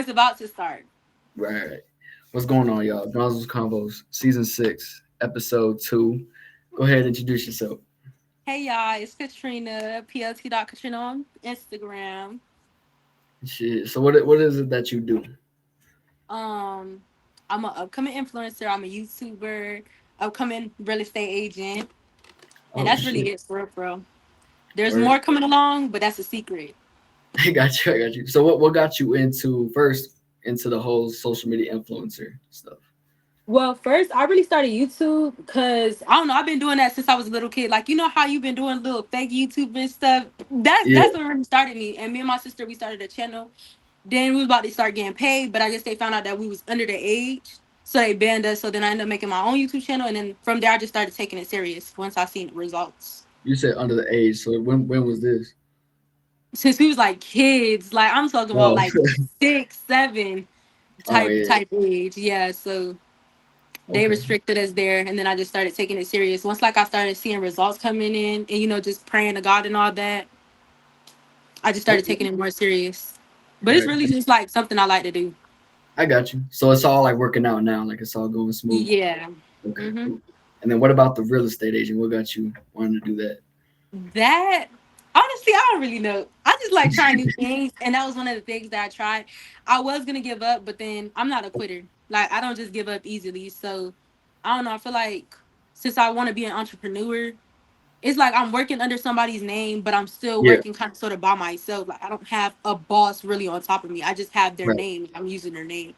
it's about to start. Right. What's going on, y'all? Gonzo's Convos, Season 6, Episode 2. Go ahead and introduce yourself. Hey y'all, it's Katrina, Katrina on Instagram. Shit. So what is it that you do? Um, I'm an upcoming influencer. I'm a YouTuber, upcoming real estate agent, and Oh that's really shit. it for real, bro. There's Word. more coming along, but that's a secret. I got you. I got you. So what got you into the whole social media influencer stuff? Well, first, I really started YouTube because I don't know. I've been doing that since I was a little kid. Like, you know how you've been doing little fake YouTube and stuff. Yeah. That's what really started me. And me and my sister, we started a channel. Then we was about to start getting paid, but I guess they found out that we was under the age, so they banned us. So then I ended up making my own YouTube channel, and then from there I just started taking it serious once I seen the results. You said under the age. So when was this? Since we was like kids, like I'm talking about Oh. like 6, 7 Oh type yeah. type age, yeah. So they Okay. restricted us there, and then I just started taking it serious. Once like I started seeing results coming in, and just praying to God and all that, I just started taking Okay. it more serious. But it's Right. really just like something I like to do. I got you. So it's all like working out now, like it's all going smooth. Yeah. Okay, hmm cool. And then what about the real estate agent? What got you wanting to do that? That honestly, I don't really know. I just like trying new things, and that was one of the things that I tried. I was gonna give up, but then I'm not a quitter. Like I don't just give up easily. So I don't know. I feel like since I want to be an entrepreneur, it's like I'm working under somebody's name, but I'm still Yeah, working kind of sort of by myself. Like I don't have a boss really on top of me. I just have their right, name. I'm using their name.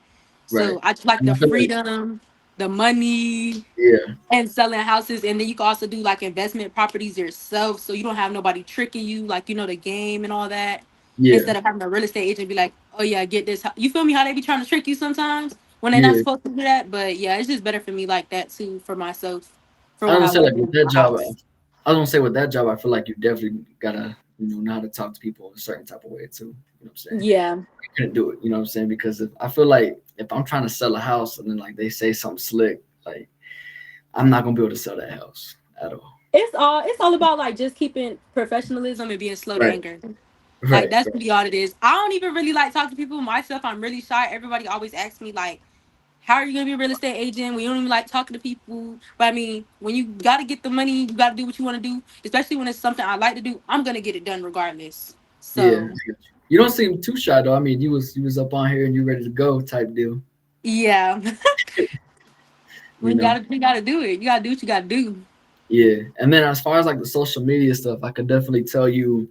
right. So I just like And the I feel like, freedom, the money, yeah, and selling houses. And then you can also do like investment properties yourself, so you don't have nobody tricking you, like the game and all that. yeah, Instead of having a real estate agent be like, oh yeah, get this you feel me, how they be trying to trick you sometimes when they're not yeah. supposed to do that. But yeah, it's just better for me like that too, for myself, for I when don't I say want like to with build that my job. house. I was gonna say with that job, I feel like you definitely gotta know how to talk to people in a certain type of way too. You know what I'm saying? Yeah. I couldn't do it. You know what I'm saying? Because if I feel like if I'm trying to sell a house and then like they say something slick, like I'm not gonna be able to sell that house at all. It's all about like just keeping professionalism and being slow to Right, anger. Like right, that's right. really all it is. I don't even really like talking to people myself. I'm really shy. Everybody always asks me like, how are you gonna be a real estate agent? We don't even like talking to people. But I mean, when you gotta get the money, you gotta do what you wanna do, especially when it's something I like to do, I'm gonna get it done regardless. Yeah. I So got you. You don't seem too shy though. I mean, you was up on here and you ready to go type deal. yeah. You when know. you gotta do it. You gotta do what you gotta do. Yeah. And then as far as like the social media stuff, I could definitely tell you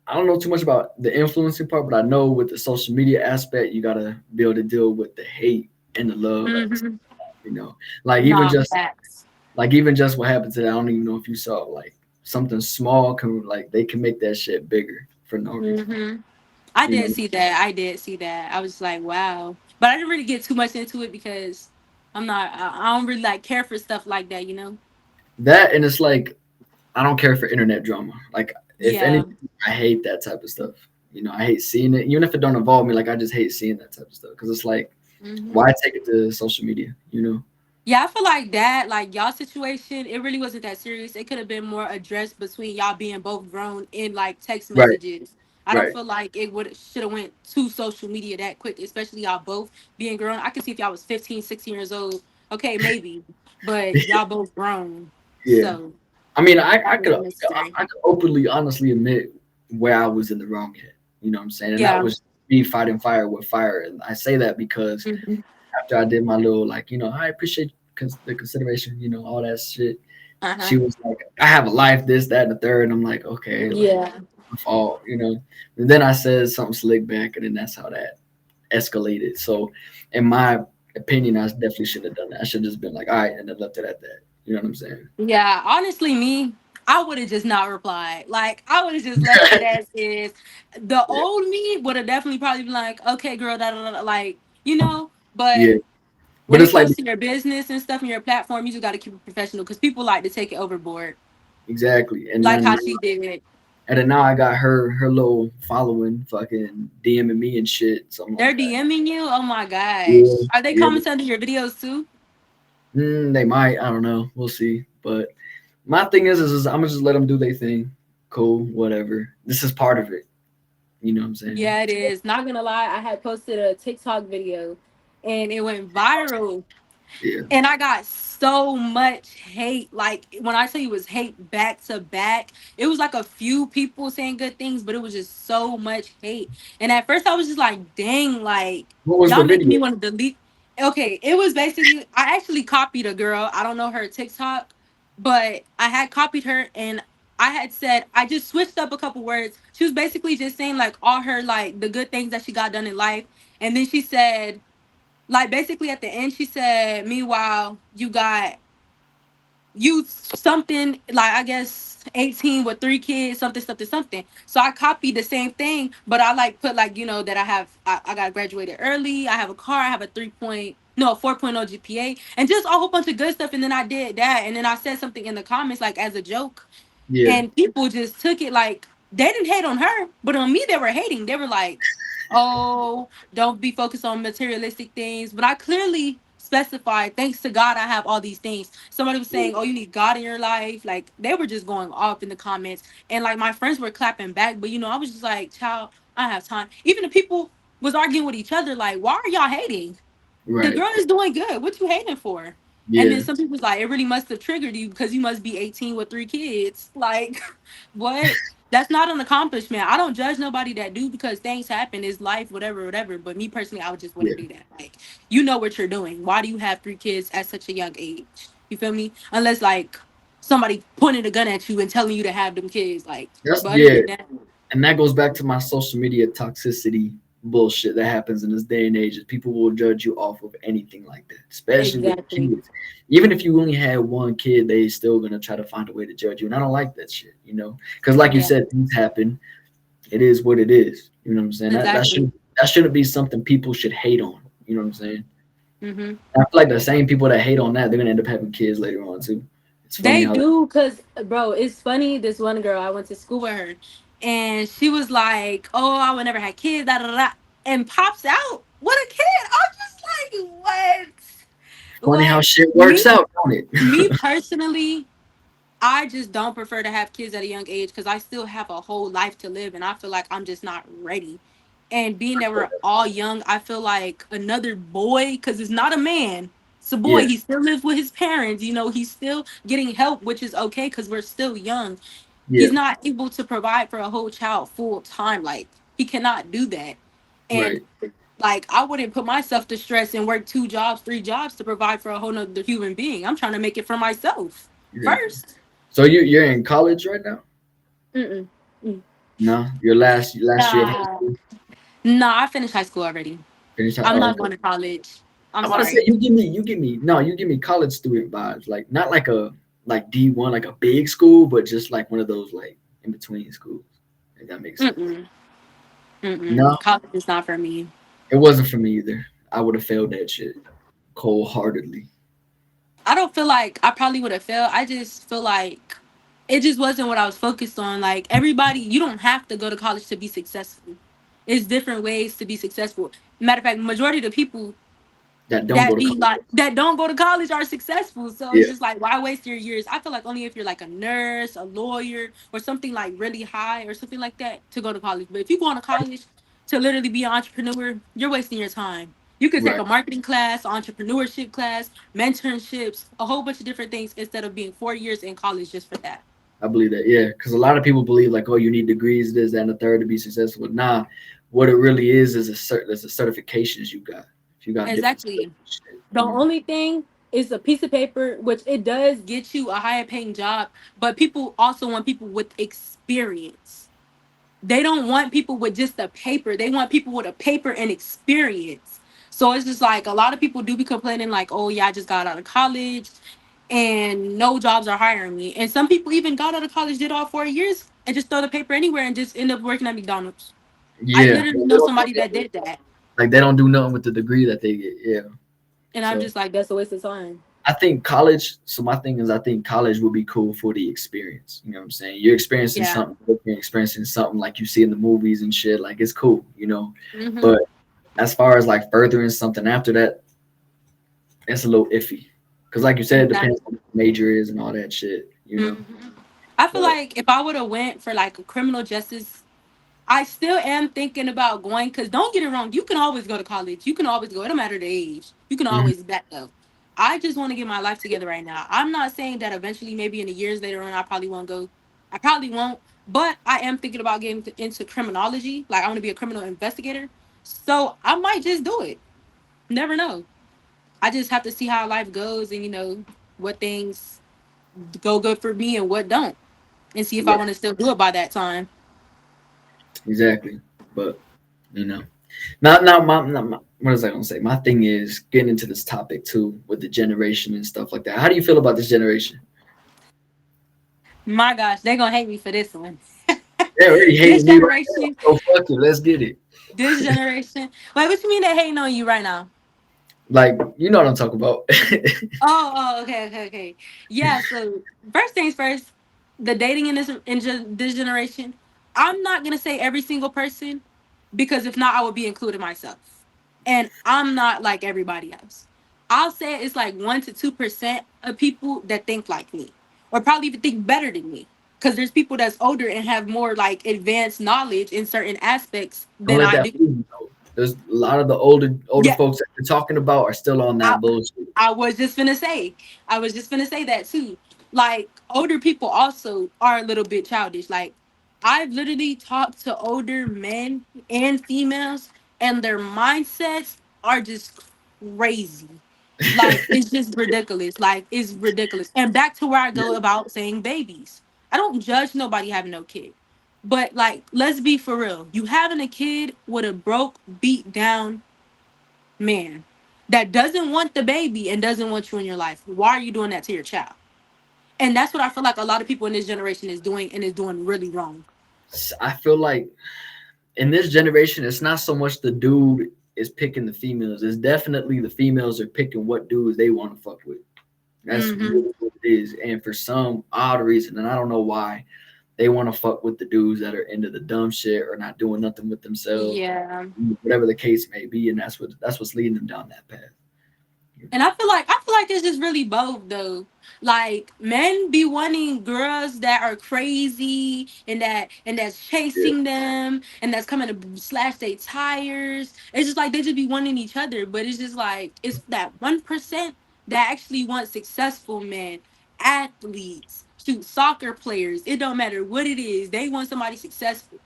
I don't know too much about the influencing part, but I know with the social media aspect, you gotta be able to deal with the hate and the love at the same Mm-hmm. time, you know. Like even Nah, just facts. what happened today, I don't even know if you saw like something small can like they can make that shit bigger for no reason. Mm-hmm. I You did know. see that. I did see that. I was like, wow. But I didn't really get too much into it because I don't really like care for stuff like that. That and it's like I don't care for internet drama. Like if Yeah. anything, I hate that type of stuff. You know, I hate seeing it, even if it don't involve me. Like I just hate seeing that type of stuff because it's like, hmm why take it to social media? You know? Yeah, I feel like that, like y'all situation, it really wasn't that serious. It could have been more addressed between y'all being both grown in like text Right, messages. I don't right. feel like it would should have went to social media that quick, especially y'all both being grown. I could see if y'all was 15, 16 years old. Okay, maybe. But y'all both grown. Yeah. So I mean, that wasn't necessary. I could openly, honestly admit where I was in the wrong at. You know what I'm saying? And that Yeah. was me fighting fire with fire. And I say that because hmm after I did my little, like, I appreciate the consideration, all that shit. Uh-huh. She was like, I have a life, this, that, and the third. And I'm like, okay, like, Yeah. my fault. And then I said something slick back, and then that's how that escalated. So, in my opinion, I definitely should have done that. I should have just been like, all right, and then left it at that. You know what I'm saying? Yeah, honestly, me, I would have just not replied. Like, I would have just left it as is. The Yeah, old me would have definitely probably been like, okay, girl, da da da, like, yeah. but But when it it's like comes to your business and stuff and your platform, you just got to keep it professional because people like to take it overboard, exactly, like how she did it. and then now I got her little following, fucking DMing me and shit. So I'm They're like, all right, DMing you. Oh my yeah, gosh, are they yeah. commenting on your videos too? They might. I don't know. We'll see. But my thing is I'm gonna just let them do their thing. Cool, whatever. This is part of it. You know what I'm saying? Yeah, it is. Not gonna lie, I had posted a TikTok video and it went viral. Yeah. And I got so much hate. Like when I tell you it was hate back to back, it was like a few people saying good things, but it was just so much hate. And at first I was just like, dang, like What was the y'all making video? me want to delete. Okay, it was basically I actually copied a girl. I don't know her TikTok, but I had copied her and I had said I just switched up a couple words. She was basically just saying like all her like the good things that she got done in life. And then she said like basically at the end she said meanwhile you got you something like I guess 18 with 3 kids something something something, so I copied the same thing but I like put like that I got graduated early, I have a car, I have a 3 point no 4.0 GPA and just a whole bunch of good stuff, and then I did that and then I said something in the comments like as a joke, Yeah. and people just took it like they didn't hate on her, but on me they were hating. They were like, "Oh, don't be focused on materialistic things." But I clearly specified, "Thanks to God, I have all these things." Somebody was saying, "Oh, you need God in your life." Like they were just going off in the comments, and like my friends were clapping back. But I was just like, "Child, I have time." Even the people was arguing with each other, like, "Why are y'all hating? The Right. girl is doing good. What you hating for?" And then Yeah. some people's like, it really must have triggered you because you must be 18 with 3 kids. Like, what? That's not an accomplishment. I don't judge nobody that do because things happen. It's life, whatever, whatever. But me personally, I would just wouldn't Yeah. do that. Like, you know what you're doing. Why do you have 3 kids at such a young age? You feel me? Unless like somebody pointed a gun at you and telling you to have them kids. Like, That's but other yeah. than that, And that goes back to my social media toxicity bullshit that happens in this day and age. Is people will judge you off of anything like that, especially with exactly. kids. Even if you only had one kid, they still gonna try to find a way to judge you. And I don't like that shit, you know? Because like you Yeah, said, things happen. It is what it is. You know what I'm saying? exactly. That shouldn't be something people should hate on. You know what I'm saying? Hmm. I feel like the same people that hate on that, they're gonna end up having kids later on too. It's funny They how that, do, cause bro, it's funny. This one girl, I went to school with her, and she was like, "Oh, I would never have kids." Da, da, da, da," and pops out with a kid. I'm just like, what? funny how What? shit works Me, out, don't it? me personally, I just don't prefer to have kids at a young age because I still have a whole life to live, and I feel like I'm just not ready. And being that we're all young, I feel like another boy, because it's not a man, it's a boy. Yeah, He still lives with his parents. He's still getting help, which is okay because we're still young. yeah, He's not able to provide for a whole child full time. Like he cannot do that. And right. like I wouldn't put myself to stress and work 2 jobs, 3 jobs to provide for a whole nother human being. I'm trying to make it for myself Exactly. first. So you're in college right now? Mm-mm. Mm. No, your last year of high Nah, school. nah, I finished high school already. Finish. I'm Oh, not okay. going to college. I'm I want to say sorry. you give me college student vibes, like not like a like D1, like a big school, but just like one of those like in between schools. If that makes sense. Mm-mm. Mm-mm. No, College is not for me. it wasn't for me either. I would have failed that shit cold heartedly. I don't feel like I probably would have failed. I just feel like it just wasn't what I was focused on. Like everybody, you don't have to go to college to be successful. It's different ways to be successful. Matter of fact, majority of the people That don't go that to be college. like that don't go to college are successful. So it's Yeah, just like why waste your years? I feel like only if you're like a nurse, a lawyer, or something like really high or something like that to go to college. But if you go to college to literally be an entrepreneur, you're wasting your time. You could take right. a marketing class, entrepreneurship class, mentorships, a whole bunch of different things instead of being 4 years in college just for that. I believe that. Yeah, because a lot of people believe like, oh, you need degrees, this, that, and the third to be successful. Nah, what it really is is the certifications you got. If you got different Exactly. shit, The only thing is a piece of paper, which it does get you a higher paying job, but people also want people with experience. They don't want people with just a paper. They want people with a paper and experience. So it's just like a lot of people do be complaining, like, oh, yeah, I just got out of college and no jobs are hiring me. And some people even got out of college, did all 4 years, and just throw the paper anywhere and just end up working at McDonald's. I yeah, literally know somebody that did that. like they don't do nothing with the degree that they get. Yeah, And I'm so just like, that's a waste of time. I think college. So my thing is, I think college would be cool for the experience. You know what I'm saying? You're experiencing Yeah. something. You're experiencing something like you see in the movies and shit. Like it's cool, you know. Hmm. But as far as like furthering something after that, it's a little iffy. Because like you said, it depends on Exactly. what the major is and all that shit. You know. Hmm. I feel But like if I would have went for like a criminal justice I still am thinking about going because don't get it wrong, you can always go to college. You can always go. It don't matter the age. You can Mhm. always back up. I just want to get my life together right now. I'm not saying that eventually, maybe in the years later on, I probably won't go. I probably won't. But I am thinking about getting into criminology. Like I want to be a criminal investigator. So I might just do it. Never know. I just have to see how life goes and what things go good for me and what don't, and see if I Yeah, want to still do it by that time. exactly. But you know, not my what was I gonna say? My thing is getting into this topic too with the generation and stuff like that. How do you feel about this generation? My gosh, they're gonna hate me for this one. They're already This hating me right now. generation, So fuck it, let's get it. this generation. Wait, what you mean they hating on you right now? Like you know what I'm talking about. Okay, okay, okay. Yeah. So first things first, the dating in this generation. I'm not gonna say every single person, because if not, I would be including myself, and I'm not like everybody else. I'll say it's like 1 to 2% of people that think like me, or probably even think better than me. Because there's people that's older and have more like advanced knowledge in certain aspects Don't than let I that do. fool you though. There's a lot of the older Yeah, folks that you're talking about are still on I, that bullshit. I was just gonna say, I was just gonna say that too. Like older people also are a little bit childish. Like I've literally talked to older men and females, and their mindsets are just crazy. Like it's just ridiculous. Like it's ridiculous. And back to where I go about saying babies. I don't judge nobody having no kid. But like, let's be for real. You having a kid with a broke, beat down man that doesn't want the baby and doesn't want you in your life. Why are you doing that to your child? And that's what I feel like a lot of people in this generation is doing, and is doing really wrong. I feel like in this generation, it's not so much the dude is picking the females. It's definitely the females are picking what dudes they want to fuck with. That's Hmm. really what it is. And for some odd reason, and I don't know why, they want to fuck with the dudes that are into the dumb shit or not doing nothing with themselves, Yeah. whatever the case may be. And that's what's leading them down that path. You And I feel like it's just really both though. Like men be wanting girls that are crazy and that's know? chasing them and that's coming to slash their tires. It's just like they just be wanting each other, but it's just like it's that 1% that actually want successful men, athletes, shoot soccer players. It don't matter what it is. They want somebody successful.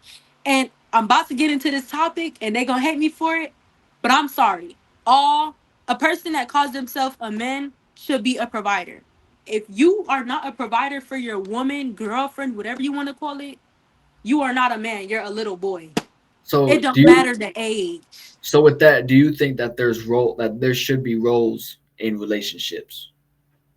And I'm about to get into this topic and they gonna hate me for it, but I'm sorry. All A person that calls themselves a man should be a provider. If you are not a provider for your woman, girlfriend, whatever you want to call it, you are not a man. You're a little boy. So It do don't you? matter the age. So with that, do you think that there should be roles in relationships?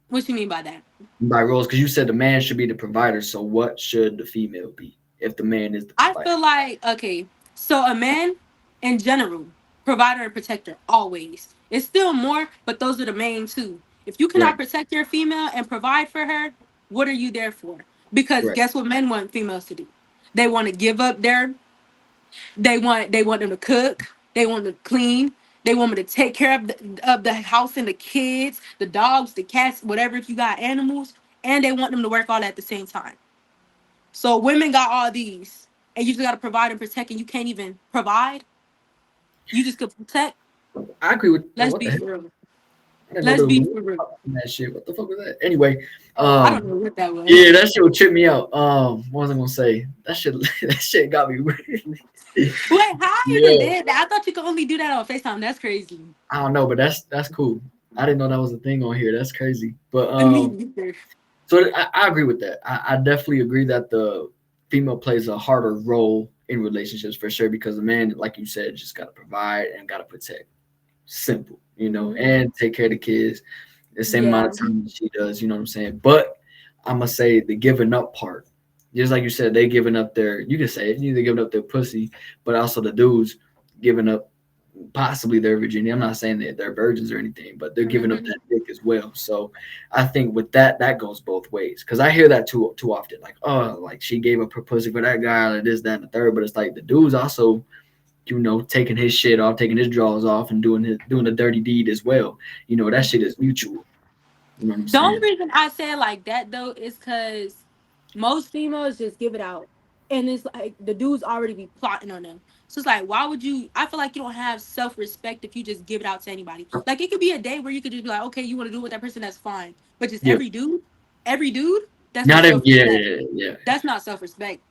What you mean by that? By roles, because you said the man should be the provider. So what should the female be if the man is the I provider? feel like, okay, so a man in general, provider and protector, always. It's still more, but those are the main two. If you cannot Right, protect your female and provide for her, what are you there for? Because right. guess what men want females to do? They want to give up they want them to cook, they want them to clean, they want me to take care of the house and the kids, the dogs, the cats, whatever, if you got animals, and they want them to work all at the same time. So women got all these, and you just got to provide and protect, and you can't even provide. You just could protect. I agree with Let's what the be heck. for real. I didn't know Let's there was be rules for real. in that shit. What the fuck was that? Anyway, Oh, I don't know what that yeah, was. that shit would trip me out. What was I gonna say? That shit, that shit got me really. Wait, how I even Yeah, did that? I thought you could only do that on FaceTime. That's crazy. I don't know, but that's cool. I didn't know that was a thing on here. That's crazy. But Me neither. so I agree with that. I definitely agree that the female plays a harder role in relationships for sure because the man, like you said, just gotta provide and gotta protect. Simple, Mhm. and take care of the kids the same amount Yeah. of time that she does. You know what I'm saying? But I'm gonna say the giving up part. Just like you said, they giving up their. You can say it. Either giving up their pussy, but also the dudes giving up possibly their virginity. I'm not saying that they're virgins or anything, but they're giving up Hmm. that dick as well. So I think with that goes both ways. Because I hear that too often. Like, oh, like she gave up her pussy for that guy, or this, that, and the third. But it's like the dudes also, taking his shit off, taking his drawers off, and doing the dirty deed as well. That shit is mutual. You know what I'm The only saying? reason I say it like that though is because most females just give it out. and it's like the dudes already be plotting on them. So it's like, why would you? I feel like you don't have self respect if you just give it out to anybody. Like it could be a day where you could just be like, okay, you want to do it with that person, that's fine. But just Yeah. every dude, that's not Not every, self yeah, respect. yeah, yeah. That's not self respect.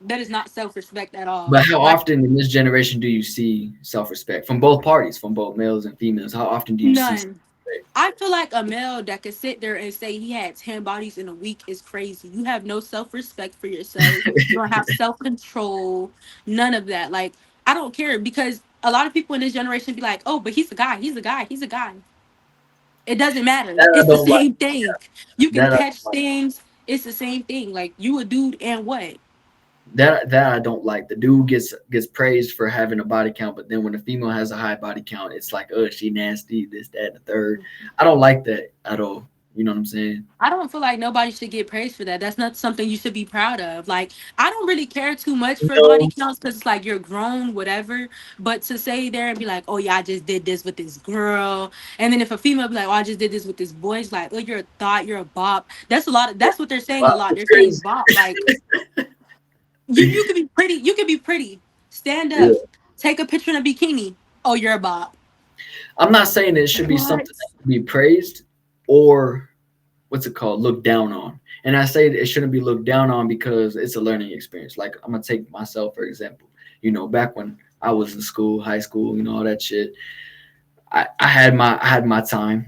That is not self respect at all. But how Like often in this generation do you see self-respect from both parties, from both males and females? How often do you see none. self-respect? I feel like a male that could sit there and say he had 10 bodies in a week is crazy. You have no self respect for yourself. You don't have self control. None of that. Like, I don't care because a lot of people in this generation be like, oh, but he's a guy. He's a guy. He's a guy. It doesn't matter. That I It's the don't like. same thing. You can That I catch don't like. things. It's the same thing. Like, you a dude and what? That I don't like. The dude gets praised for having a body count, but then when a female has a high body count, it's like, oh, she nasty, this, that, and the third. I don't like that at all. You know what I'm saying? I don't feel like nobody should get praised for that. That's not something you should be proud of. Like, I don't really care too much for body No. counts because it's like you're grown, whatever. But to say there and be like, oh, yeah, I just did this with this girl. And then if a female be like, oh, I just did this with this boy, it's like, oh, you're a thought, you're a bop. That's a lot. That's what they're saying a Wow, lot. it's They're saying crazy. bop. Like, you could be pretty. You could be pretty. Stand Yeah. up. Take a picture in a bikini. Oh, you're a bop. I'm not saying it should be What? something that should be praised or what's it called, looked down on. And I say it shouldn't be looked down on because it's a learning experience. Like I'm gonna take myself for example. Back when I was in school, high school, all that shit. I had my time,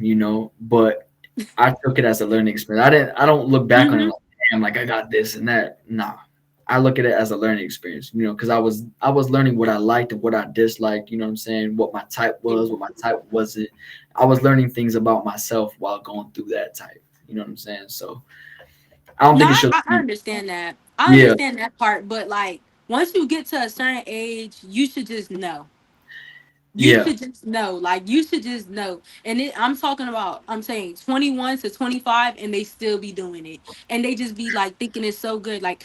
but I took it as a learning experience. I don't look back on it Mm-hmm. like damn, like I got this and that. Nah. I look at it as a learning experience, because I was learning what I liked and what I disliked, you know what I'm saying, what my type was, what my type wasn't. I was learning things about myself while going through that type. You know what I'm saying? So I don't No, think it I, should. I understand that. I Yeah, understand that part, but like once you get to a certain age, you should just know. You yeah, should just know. Like you should just know. And I'm talking about I'm saying 21 to 25 and they still be doing it. And they just be like thinking it's so good. Like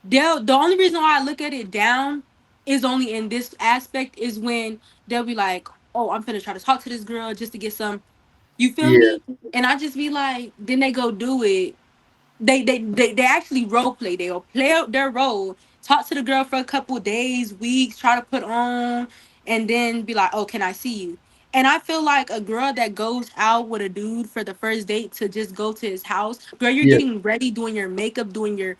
the only reason why I look at it down is only in this aspect is when they'll be like, "Oh, I'm finna try to talk to this girl just to get some." You feel yeah, me? And I just be like, then they go do it. They actually role play. They'll play out their role, talk to the girl for a couple days, weeks, try to put on, and then be like, "Oh, can I see you?" And I feel like a girl that goes out with a dude for the first date to just go to his house, girl, you're yeah. getting ready, doing your makeup, doing your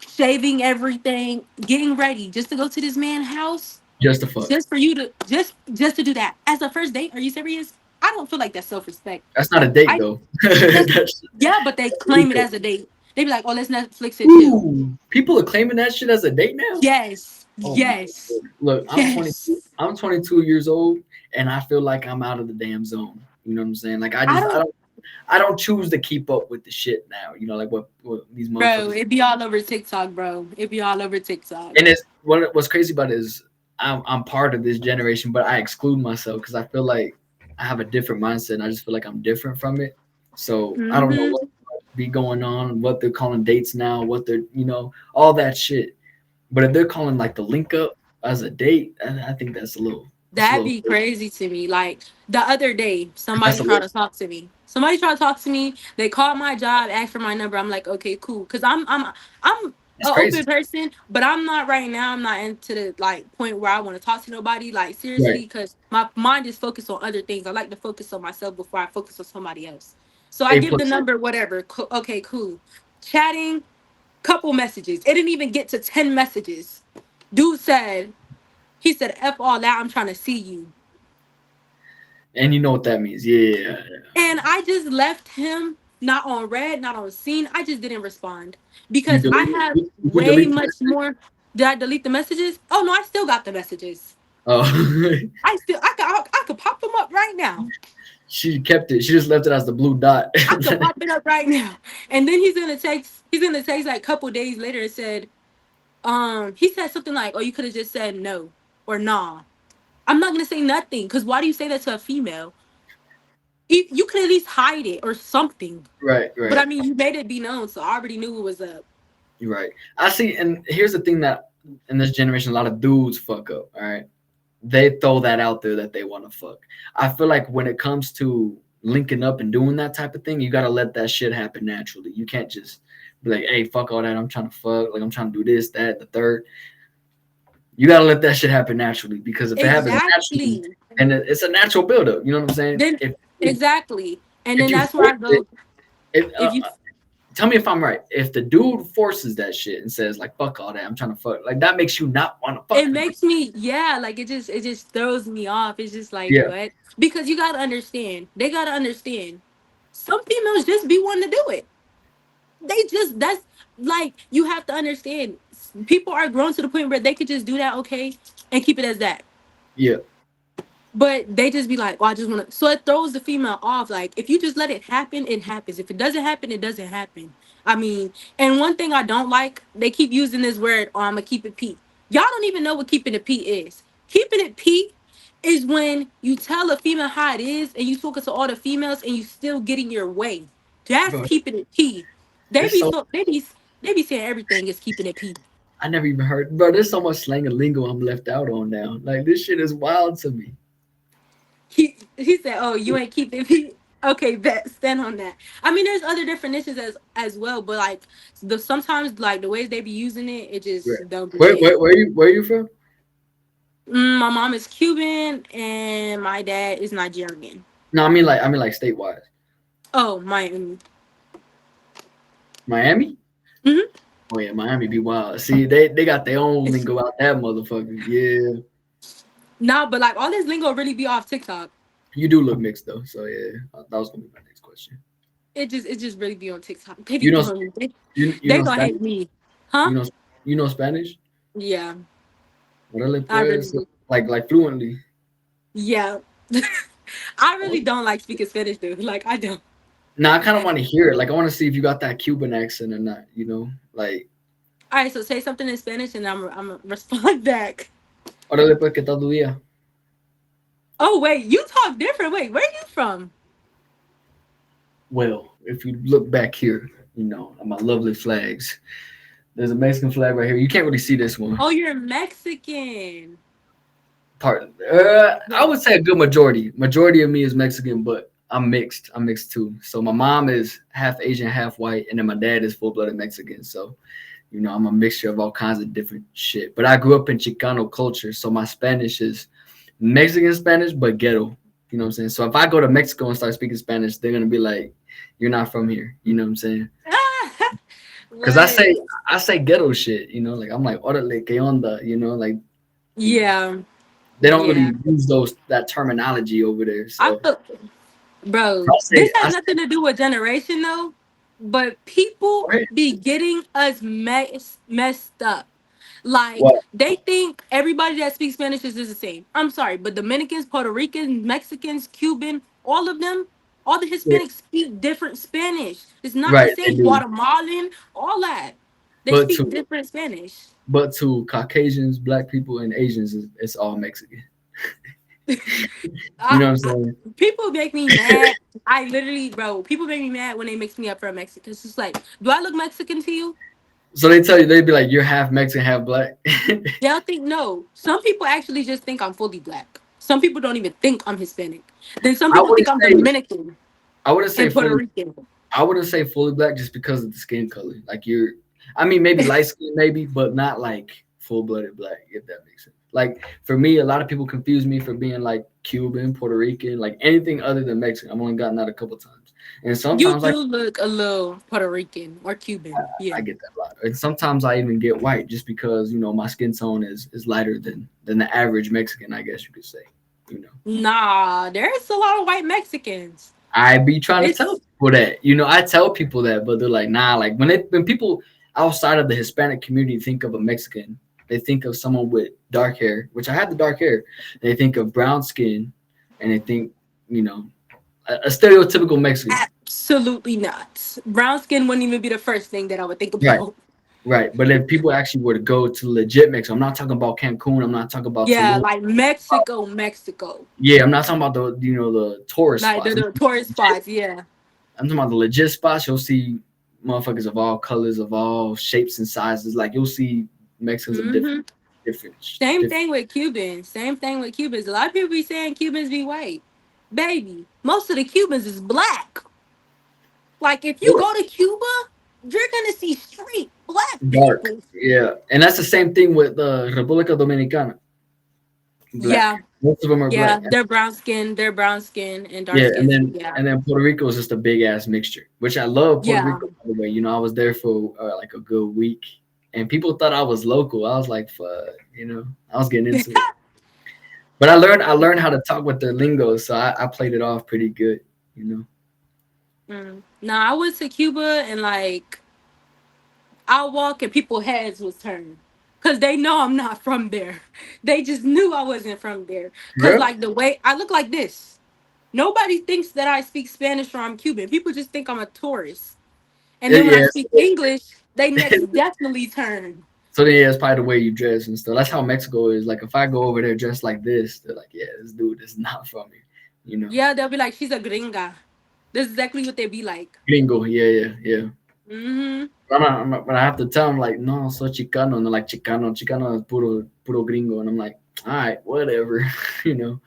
shaving, everything, getting ready just to go to this man's house, Just a fuck. just for you to just to do that as a first date. Are you serious? I don't feel like that's self respect. That's not a date I though. that's That's yeah, but they claim it illegal. as a date. They be like, "Oh, let's Netflix it too." Ooh, people are claiming that shit as a date now. Yes, Oh my yes, lord! Look, I'm 20. yes. I'm 22 years old, and I feel like I'm out of the damn zone. You know what I'm saying? Like I I just, I don't, don't, I don't choose to keep up with the shit now. Like what these bro. motherfuckers. It be all over TikTok, bro. It be all over TikTok. And it's what's crazy about it is I'm part of this generation, but I exclude myself because I feel like I have a different mindset. And I just feel like I'm different from it. So I don't know Hmm. what be going on, what they're calling dates now, what they're all that shit. But if they're calling like the link up as a date, I think that's a little That'd be crazy to me. Like the other day, that's somebody a tried little to talk to me. Somebody tried to talk to me. They called my job, asked for my number. I'm like, okay, cool, because I'm that's an crazy. open person, but I'm not right now. I'm not into the like point where I want to talk to nobody like seriously, Right. because my mind is focused on other things. I like to focus on myself before I focus on somebody else. So I A give the plus. number, whatever. Okay, cool. Chatting, couple messages. It didn't even get to 10 messages. Dude said, he said, "F all that. I'm trying to see you." And you know what that means. Yeah. And I just left him not on red, not on scene. I just didn't respond You because I delete have did you way delete the much message? more. Did I delete the messages? Oh no, I still got the messages. Oh. I could pop them up right now. She kept it. She just left it as the blue dot. I could pop it up right now. And then he's gonna text like a couple days later and said, he said something like, "Oh, you could have just said no or nah." I'm not gonna say nothing because why do you say that to a female? You could at least hide it or something. Right, But right. I mean, you made it be known, so I already knew it was up. You're right. I see, and here's the thing that in this generation, a lot of dudes fuck up. All right, they throw that out there that they want to fuck. I feel like when it comes to linking up and doing that type of thing, you got to let that shit happen naturally. You can't just Be like, hey, fuck all that. I'm trying to fuck. Like I'm trying to do this, that, the third. You gotta let that shit happen naturally because if it happens naturally, Exactly. and it's a natural buildup. You know what I'm saying? Then exactly. And If then you that's where force I it, go. if, If you tell me if I'm right. If the dude forces that shit and says like fuck all that, I'm trying to fuck, like that makes you not want to it fuck anymore. makes me, yeah, like it just throws me off. It's just like Yeah, what? Because you gotta understand. They gotta understand. Some females just be wanting to do it. They just that's like you have to understand. People are grown to the point where they could just do that, okay, and keep it as that. yeah, But they just be like, "Oh, I just want to." So it throws the female off. Like if you just let it happen, it happens. If it doesn't happen, it doesn't happen. I mean, and one thing I don't like, they keep using this word, "Oh, I'm gonna keep it P." Y'all don't even know what keeping it P is. Keeping it P is when you tell a female how it is, and you talking to all the females, and you still getting your way. That's bro. keeping it P. They There's be so so they be saying everything is keeping it P. I never even heard, bro. There's so much slang and lingo I'm left out on now. Like this shit is wild to me. He said, "Oh, you ain't keeping me." Okay, bet stand on that. I mean, there's other definitions as well, but like the sometimes like the ways they be using it, it Right. just don't be Where, hitting. where, where you from? My mom is Cuban and my dad is Nigerian. No, I mean like state wise. Oh, my. Miami. Hmm. Oh yeah, Miami be wild. See, they got their own lingo out that motherfucker. Yeah, Nah, but like all this lingo really be off TikTok. you do look mixed though. So yeah, that was gonna be my next question. It just really be on TikTok. They be You know, throwing they, you they know gonna Spanish. hate me, huh? You know, you know Spanish. Yeah, Orale I really pues, do. like fluently. Yeah, I really don't like speaking Spanish, dude. Like I don't. Now I kind of want to hear it. Like I want to see if you got that Cuban accent or not. You know, like All right, so say something in Spanish and I'm respond back. orale pues, ¿qué tal tu día? Oh wait, you talk different. Wait, where are you from? Well, if you look back here, you know, on my lovely flags. There's a Mexican flag right here. You can't really see this one. Oh, you're Mexican. Part. I Wait. would say a good majority. Majority of me is Mexican, but I'm mixed. I'm mixed too. So my mom is half Asian, half white, and then my dad is full blooded Mexican. So you know, I'm a mixture of all kinds of different shit. But I grew up in Chicano culture, so my Spanish is Mexican Spanish, but ghetto. You know what I'm saying? So if I go to Mexico and start speaking Spanish, they're gonna be like, "You're not from here." You know what I'm saying? Because What? I say ghetto shit. You know, like I'm like, "Orale, qué onda?" You know, like you know, Yeah, they don't yeah. really use those that terminology over there. I So feel, bro. I This say, has nothing to do with generation though, but people "What? be getting us messed up. Like What? they think everybody that speaks Spanish is the same. I'm sorry, but Dominicans, Puerto Ricans, Mexicans, Cuban, all of them, all the Yeah, Hispanics speak different Spanish. It's not the right, they same. do." Guatemalan, all that. They But speak to different Spanish. Caucasians, Black people, and Asians, it's all Mexican. You I, know what I'm I, saying? people make me mad. I literally, bro, people make me mad when they mix me up for a Mexican. It's just like, do I look Mexican to you? So they tell you they'd be like, "You're half Mexican, half black." They'll think no. Some people actually just think I'm fully black. Some people don't even think I'm Hispanic. Then some I people think wouldn't I'm say Dominican I wouldn't say and Puerto fully. Rican. I wouldn't say fully black just because of the skin color. Like you're, I mean, maybe light skin, maybe, but not like full blooded black. If that makes sense. Like for me, a lot of people confuse me for being like Cuban, Puerto Rican, like anything other than Mexican. I've only gotten that a couple times, and You sometimes do look a little Puerto Rican or Cuban. Yeah. I get that a lot, and sometimes I even get white just because you know my skin tone is lighter than the average Mexican, I guess you could say. You know. Nah, there's a lot of white Mexicans. I be trying to tell It's people that. You know, I tell people that, but they're like, nah. Like when people outside of the Hispanic community think of a Mexican, they think of someone with dark hair, which I have the dark hair. They think of brown skin, and they think, you know, a stereotypical Mexican. absolutely not. Brown skin wouldn't even be the first thing that I would think Right, about. right. But if people actually were to go to legit Mexico, I'm not talking about Cancun. I'm not talking about Yeah, Tulum. like Mexico, Mexico. Yeah, I'm not talking about the the tourist Like spots. the tourist spots, yeah. I'm talking about the legit spots. You'll see motherfuckers of all colors, of all shapes and sizes. Like you'll see Mexicans of Hmm. different, Same different. thing with Cubans. Same thing with Cubans. A lot of people be saying Cubans be white. Baby, most of the Cubans is black. Like if you What? go to Cuba, you're gonna see straight black Dark. people. Yeah, and that's the same thing with República Dominicana. Black. Yeah, Most of them are yeah, black. they're brown skin and dark Yeah, skin. Yeah, and then Puerto Rico is just a big ass mixture, which I love Puerto yeah. Rico. By the way, I was there for like a good week, and people thought I was local. I was like, fuck, I was getting into it. But I learned how to talk with their lingo, so I played it off pretty good. You know, Nah, I went to Cuba and like I walk and people heads was turned. Cause they know I'm not from there. They just knew I wasn't from there. Cause bro. like the way I look like this. Nobody thinks that I speak Spanish or I'm Cuban. People just think I'm a tourist. And then when I Yeah. speak English, they necks definitely turn. So then, yeah, it's probably the way you dress and stuff. That's how Mexico is. Like, if I go over there dressed like this, they're like, yeah, this dude is not from here. You know, Yeah, they'll be like, she's a gringa. That's exactly what they be like. gringo. Yeah, yeah, yeah. Mm-hmm. But I have to tell them like, no, soy chicano, and they're like, Chicano, Chicano is puro gringo, and I'm like, all right, whatever, you know,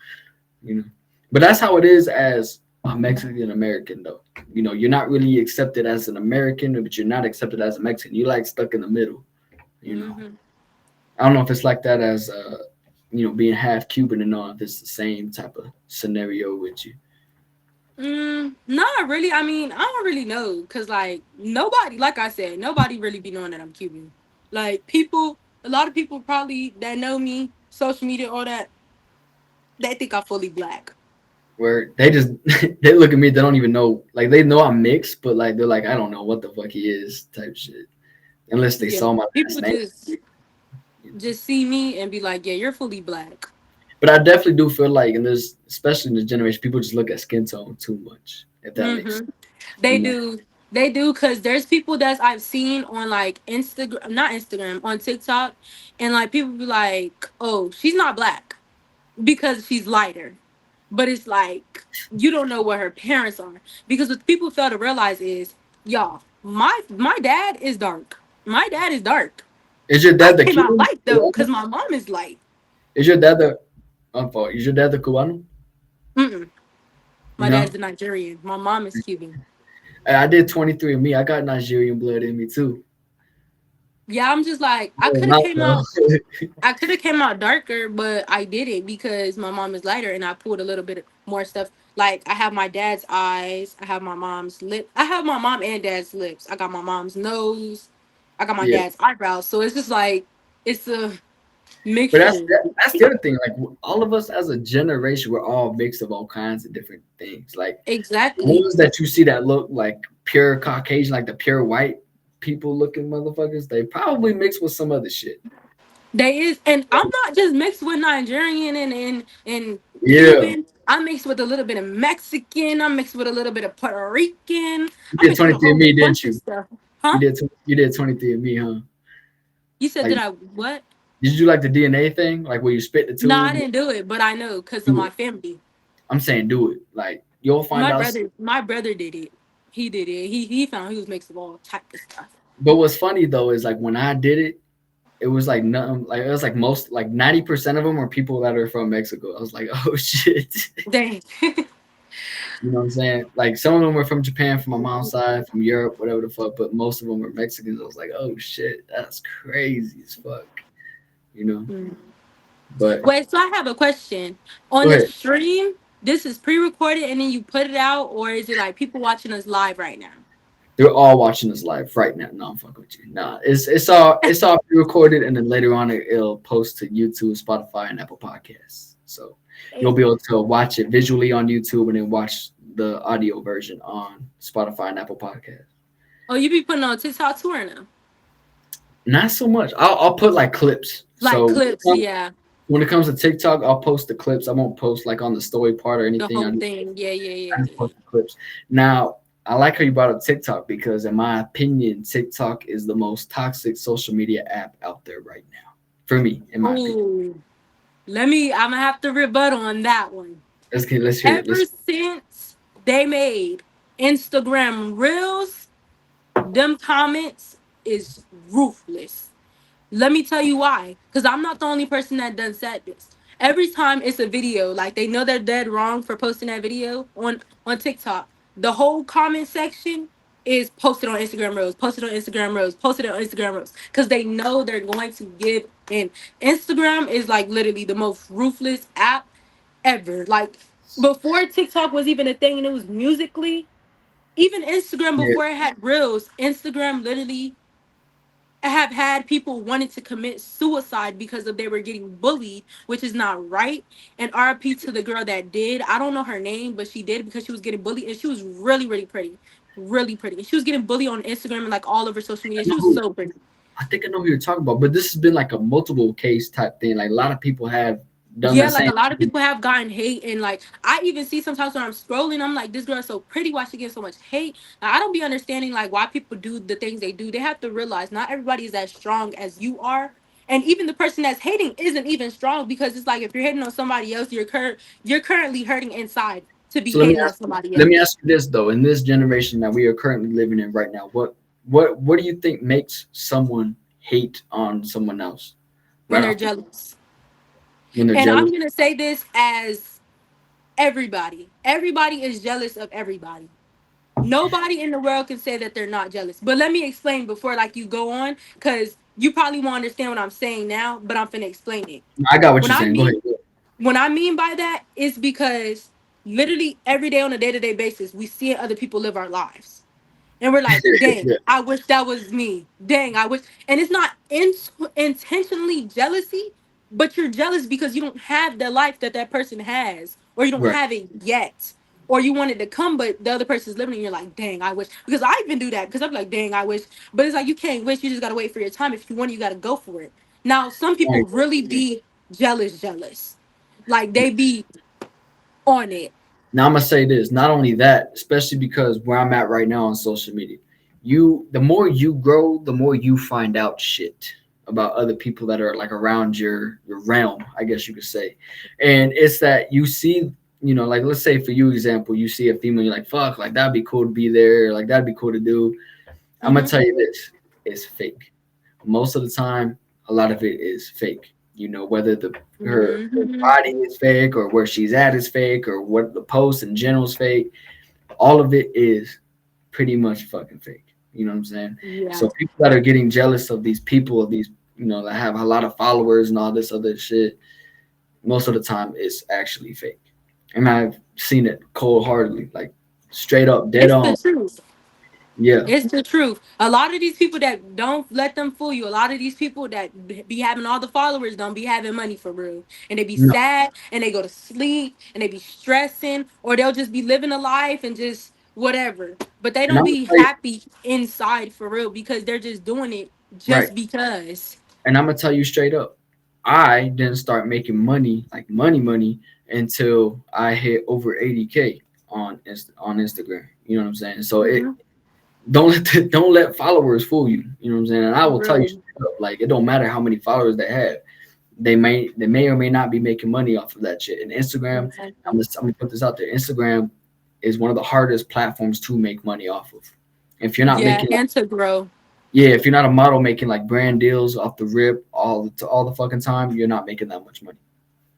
you know. But that's how it is as a Mexican American, though. You're not really accepted as an American, but you're not accepted as a Mexican. You're like stuck in the middle. You know, Mm-hmm. I don't know if it's like that as being half Cuban and all. If it's the same type of scenario with you. Not really. I mean, I don't really know. Cause like nobody, like I said, nobody really be knowing that I'm Cuban. Like people, a lot of people probably that know me, social media, all that, they think I'm fully black. Where they just they look at me, they don't even know. Like they know I'm mixed, but like they're like, I don't know what the fuck he is, type shit. Unless they Yeah. saw my People last name. just see me and be like, yeah, you're fully black. But I definitely do feel like, and there's especially in this generation, people just look at skin tone too much. If that makes Mm-hmm. sense, They you know. do. They do because there's people that I've seen on like Instagram, not Instagram, on TikTok, and like people be like, "Oh, she's not black because she's lighter," but it's like you don't know what her parents are because what people fail to realize is, y'all, my dad is dark. My dad is dark. Is your I dad the came out Cuban? light though because my mom is light. Is your dad the? I'm fault. Is your dad the Cubano? Mm-mm. My No. dad's a Nigerian. My mom is Cuban. I did 23 and me. I got Nigerian blood in me too. Yeah, I'm just like I No, could have not came though. out. I could have came out darker, but I didn't because my mom is lighter, and I pulled a little bit more stuff. Like I have my dad's eyes, I have my mom's lip, I have my mom and dad's lips. I got my mom's nose, I got my Yeah. dad's eyebrows. So it's just like it's a But that's mixture. that's the other thing. Like all of us as a generation, we're all mixed of all kinds of different things. Like the Exactly. ones that you see that look like pure Caucasian, like the pure white people looking motherfuckers, they probably mixed with some other shit. They is, and I'm not just mixed with Nigerian and Yeah, Cuban. I'm mixed with a little bit of Mexican. I'm mixed with a little bit of Puerto Rican. you I'm did mixed with a 23 and whole me, didn't bunch of you? stuff. Huh? You did 23 and me, huh? You said Like, did I what? did you do like the DNA thing, like where you spit the No, I tube? didn't do it, but I know because of Do my it. family. I'm saying do it. Like you'll find out. My brother did it. He did it. He found he was mixed with all type of stuff. But what's funny though is like when I did it, it was like nothing. Like it was like most like 90% of them were people that are from Mexico. I was like, oh shit. Dang. You know what I'm saying? Like some of them were from Japan, from my mom's side, from Europe, whatever the fuck. But most of them were Mexicans. I was like, oh shit, that's crazy as fuck. You know. Hmm. But Wait, so I have a question. On go the ahead. stream, this is pre-recorded and then you put it out, or is it like people watching us live right now? They're all watching this live right now. No, I'm fucking with you. Nah, it's all pre-recorded, and then later on it'll post to YouTube, Spotify, and Apple Podcasts. So you'll be able to watch it visually on YouTube and then watch the audio version on Spotify and Apple Podcasts. Oh, you be putting on TikTok too or no? Not so much. I'll put like clips. Like So clips, yeah. when it comes to TikTok, I'll post the clips. I won't post like on the story part or The anything. whole thing. Yeah, yeah, I yeah, just yeah. post the clips. Now, I like how you brought up TikTok because, in my opinion, TikTok is the most toxic social media app out there right now. For me, in my opinion. Oh, I'm gonna have to rebut on that one. Let's hear it. Ever since they made Instagram Reels, them comments is ruthless. Let me tell you why. Because I'm not the only person that done said this. Every time it's a video, like they know they're dead wrong for posting that video on TikTok, the whole comment section. is posted on Instagram Reels, posted on Instagram Reels, posted on Instagram Reels, because they know they're going to give in. Instagram is like literally the most ruthless app ever. Like before TikTok was even a thing and it was musically, even Instagram Yeah. before it had Reels, Instagram literally have had people wanting to commit suicide because of they were getting bullied, which is not right. And RP to the girl that did. I don't know her name, but she did because she was getting bullied and she was really, really pretty. Really pretty. And she was getting bullied on Instagram and like all over social I media. She was know. so pretty. I think I know who you're talking about, but this has been like a multiple case type thing. Like a lot of people have done Yeah, the like same a lot of thing. people have gotten hate, and like I even see sometimes when I'm scrolling, I'm like, this girl's so pretty. Why she getting so much hate? Like, I don't be understanding like why people do the things they do. They have to realize not everybody is as strong as you are, and even the person that's hating isn't even strong because it's like if you're hating on somebody else, you're currently hurting inside to be So let me hating on ask you, somebody let me else ask you this though. In this generation that we are currently living in right now, what do you think makes someone hate on someone else when right they're off the jealous. when they're And I'm jealous? gonna say this as everybody. Everybody is jealous of everybody. Nobody in the world can say that they're not jealous. But let me explain before like you go on, because you probably won't understand what I'm saying now, but I'm finna explain it. I got what When you're I saying. Go ahead. mean when I mean by that is because literally every day on a day-to-day basis, we see other people live our lives. And we're like, dang, Yeah, I wish that was me. Dang, I wish. And it's not intentionally jealousy, but you're jealous because you don't have the life that that person has, or you don't right. have it yet, or you want it to come, but the other person's living, and you're like, dang, I wish. Because I even do that because I'm like, dang, I wish. But it's like you can't wish. You just gotta wait for your time. If you want it, you gotta go for it. Now, some people Right. really be jealous, like they be on it. Now I'm gonna say this. Not only that, especially because where I'm at right now on social media, the more you grow, the more you find out shit about other people that are like around your realm, I guess you could say. And it's that you see, like let's say for you example, you see a female, you're like, fuck, like that'd be cool to be there, like that'd be cool to do. I'm gonna Mm-hmm. tell you this, it's fake. Most of the time, a lot of it is fake. Whether her Mm-hmm. body is fake or where she's at is fake or what the post in general is fake. All of it is pretty much fucking fake. You know what I'm saying? Yeah. So people that are getting jealous of these people, of these, that have a lot of followers and all this other shit, most of the time it's actually fake. And I've seen it cold heartedly, like straight up, dead It's on. the truth. Yeah. It's the truth. A lot of these people that don't let them fool you. A lot of these people that be having all the followers don't be having money for real, and they be No. sad and they go to sleep and they be stressing, or they'll just be living a life and just whatever. But they And don't I'm gonna be tell you, happy inside for real because they're just doing it right. just because. And I'm gonna tell you straight up, I didn't start making money, like money, until I hit over 80K on Instagram. You know what I'm saying? So it Hmm. don't let followers fool you. You know what I'm saying? And I For will tell you real. straight up, like it don't matter how many followers they have. They may or may not be making money off of that shit. And Instagram, Exactly. I'm gonna put this out there. Instagram is one of the hardest platforms to make money off of. If you're not Yeah, making and to grow. Yeah, if you're not a model making like brand deals off the rip all the fucking time, you're not making that much money.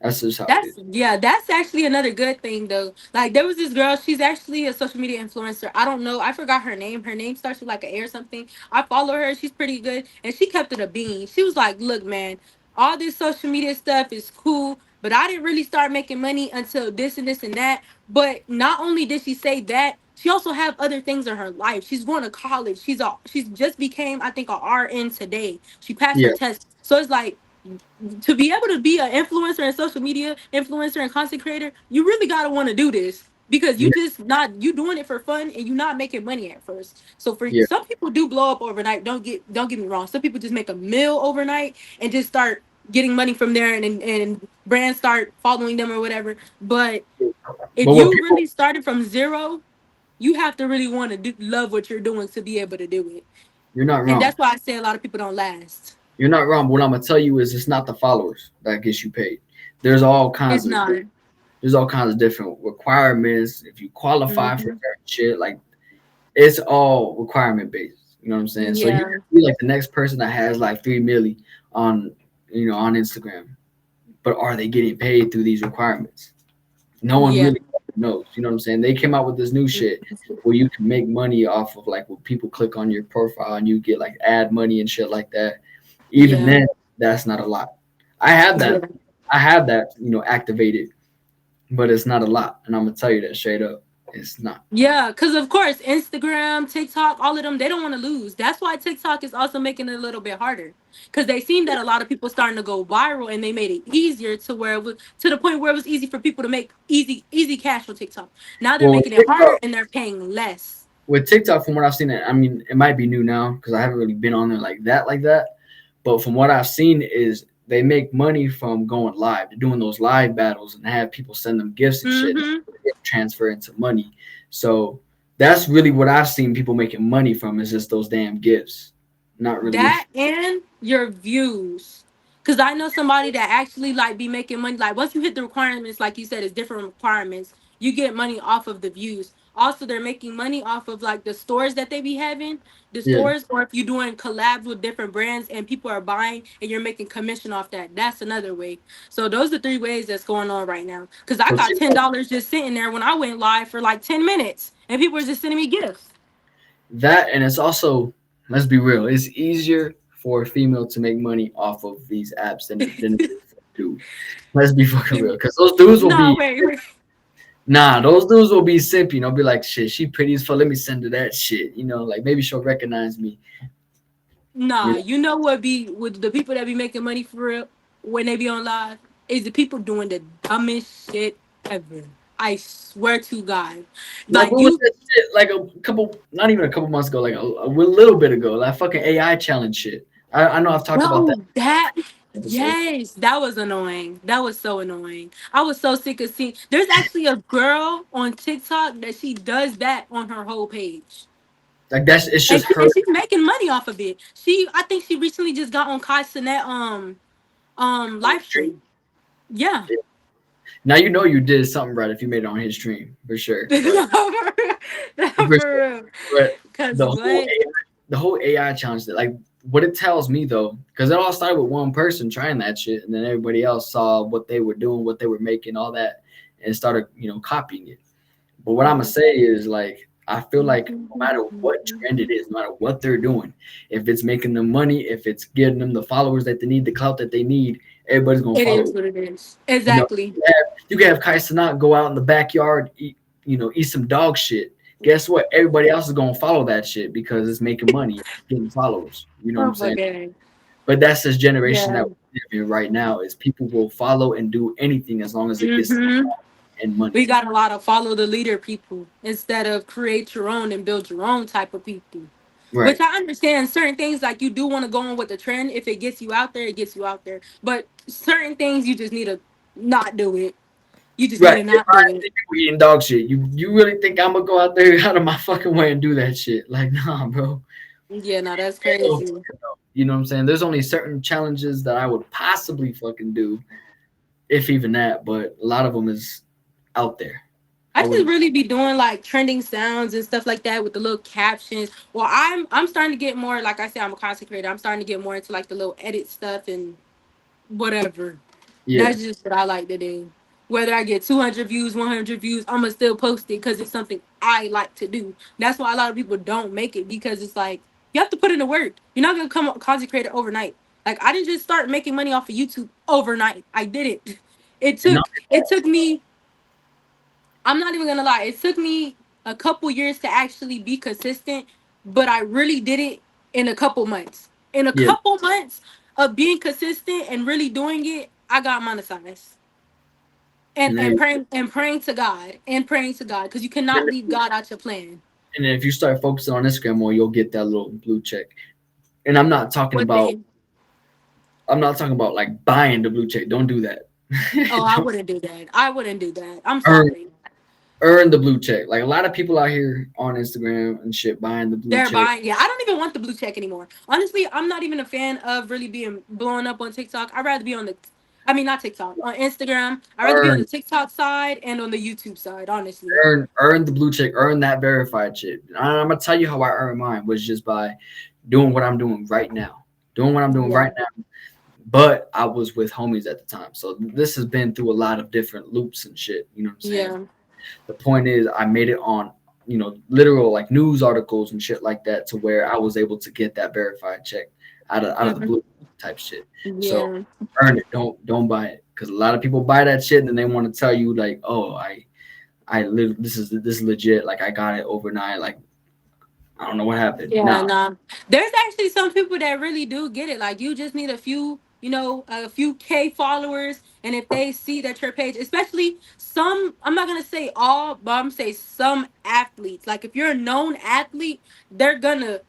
That's just how it That's is. yeah, that's actually another good thing though. Like there was this girl, she's actually a social media influencer. I don't know, I forgot her name. Her name starts with like an A or something. I follow her, she's pretty good, and she kept it a bean. She was like, "Look, man, all this social media stuff is cool, but I didn't really start making money until this and this and that." But not only did she say that, she also have other things in her life. She's going to college. She's just became I think a RN today. She passed her Yeah, test. So it's like to be able to be an influencer and social media influencer and content creator, you really gotta want to do this because you yeah, just not you doing it for fun and you're not making money at first. So for yeah. some people do blow up overnight. Don't get me wrong. Some people just make a meal overnight and just start getting money from there and brands start following them or whatever. But if But what you people really started from zero, you have to really want to love what you're doing to be able to do it. You're not And wrong. that's why I say a lot of people don't last. You're not wrong. What I'm gonna tell you is it's not the followers that gets you paid. There's all It's kinds of not. there's all kinds of different requirements. If you qualify for Hmm. certain shit, like it's all requirement based. You know what I'm saying? So you Yeah. can be like the next person that has like 3 milli on on Instagram, but are they getting paid through these requirements? No one Yeah. really. knows? You know what I'm saying? They came out with this new shit where you can make money off of like when people click on your profile and you get like ad money and shit like that. Even Yeah. then, that's not a lot. I have that. Yeah. I have that, activated, but it's not a lot. And I'm gonna tell you that straight up. It's not. Yeah, because of course, Instagram, TikTok, all of them, they don't want to lose. That's why TikTok is also making it a little bit harder. Because they seen that a lot of people starting to go viral and they made it easier to where it was to the point where it was easy for people to make easy cash on TikTok. Now they're Well, making it harder and they're paying less. with TikTok, from what I've seen, I mean, it might be new now because I haven't really been on there like that. But from what I've seen, is they make money from going live. They're doing those live battles and have people send them gifts and shit, Mm-hmm. transfer into money. So that's really what I've seen people making money from is just those damn gifts. Not really. That and your views. Cause I know somebody that actually like be making money. Like once you hit the requirements, like you said, it's different requirements. You get money off of the views. Also, they're making money off of like the stores that they be having, the Yeah. stores, or if you're doing collabs with different brands and people are buying and you're making commission off that. That's another way. So those are three ways that's going on right now. Cause I So got TikTok, $10 just sitting there when I went live for like 10 minutes, and people were just sending me gifts. that and it's also, let's be real, it's easier for a female to make money off of these apps than it is for a dude. Let's be fucking real, because those dudes will No, be wait. Nah, those dudes will be simpy. They'll be like, shit, she pretty as fuck. Let me send her that shit. Like maybe she'll recognize me. You Nah, know, you know what be with the people that be making money for real when they be on live is the people doing the dumbest shit ever. I swear to God, like like what was you. that shit? Like a couple, not even a couple months ago, like a little bit ago, like fucking AI challenge shit. I know I've talked about that No, that episode. yes, that was annoying. That was so annoying. I was so sick of seeing. There's actually a girl on TikTok that she does that on her whole page, Like it's and, just her she's making money off of it. I think she recently just got on Kai Cenat live stream. stream. Yeah. Yeah. Now you know you did something right if you made it on his stream for sure. But Not for for sure. real. But Cause the whole what? AI, the whole AI challenge, that like what it tells me though, because it all started with one person trying that shit, and then everybody else saw what they were doing, what they were making, all that, and started copying it. But what I'm gonna say is like I feel like no matter what trend it is, no matter what they're doing, if it's making them money, if it's getting them the followers that they need, the clout that they need, everybody's gonna It follow. is what it is. You know, Exactly. you can have Kai Cenat go out in the backyard, eat some dog shit. Guess what? Everybody else is gonna follow that shit because it's making money, getting followers. You know what Oh I'm my saying? god. But that's this generation Yeah. that we live in right now. Is people will follow and do anything as long as it gets them hmm and money. We got a lot of follow the leader people instead of create your own and build your own type of people. Which Right. I understand certain things like you do want to go on with the trend. If it gets you out there, it gets you out there. But certain things you just need to not do it. You just need Right. to If not I do it. see people eating dog shit, you really think I'm gonna go out there out of my fucking way and do that shit? Like, nah, bro. Yeah, no, that's Hell crazy. fucking no. You know what I'm saying? There's only certain challenges that I would possibly fucking do, if even that. But a lot of them is out there. I I just wouldn't. really be doing like trending sounds and stuff like that with the little captions. Well, I'm starting to get more, like I said, I'm a content creator. I'm starting to get more into like the little edit stuff and whatever. Yeah. That's just what I like to do. Whether I get 200 views, 100 views, I'm gonna still post it because it's something I like to do. That's why a lot of people don't make it because it's like you have to put in the work. You're not gonna become a content creator overnight. Like I didn't just start making money off of YouTube overnight. I did it. And not It took me. I'm not even gonna lie. It took me a couple years to actually be consistent, but I really did it in a couple months. In a yeah. couple months of being consistent and really doing it, I got monetized. And then And praying to God because you cannot leave God out your plan. and then if you start focusing on Instagram more, you'll get that little blue check. And What thing? I'm not talking about like buying the blue check. Don't do that. Oh, I Don't wouldn't do that. I wouldn't do that. I'm earn sorry. earn the blue check. Like a lot of people out here on Instagram and shit buying the blue They're check. buying. Yeah, I don't even want the blue check anymore. Honestly, I'm not even a fan of really being blowing up on TikTok. I'd rather be on the, I mean, not TikTok, on Instagram. I'd rather be on the Earn TikTok side and on the YouTube side, honestly. earn the blue check. Earn that verified shit. I'm gonna tell you how I earned mine was just by doing what I'm doing right now. Doing what I'm doing Yeah. right now. But I was with homies at the time, so this has been through a lot of different loops and shit. You know what I'm saying? Yeah. The point is, I made it on, literal like news articles and shit like that, to where I was able to get that verified check out of the Mhm. blue type shit. So Yeah. earn it. Don't buy it, because a lot of people buy that shit and they want to tell you like, oh, I live. This is legit. Like I got it overnight. Like I don't know what happened. Yeah, Nah, nah. There's actually some people that really do get it. Like you just need a few, a few K followers, and if they see that your page, especially some, I'm not gonna say all, but I'm gonna say some athletes. Like if you're a known athlete, they're gonna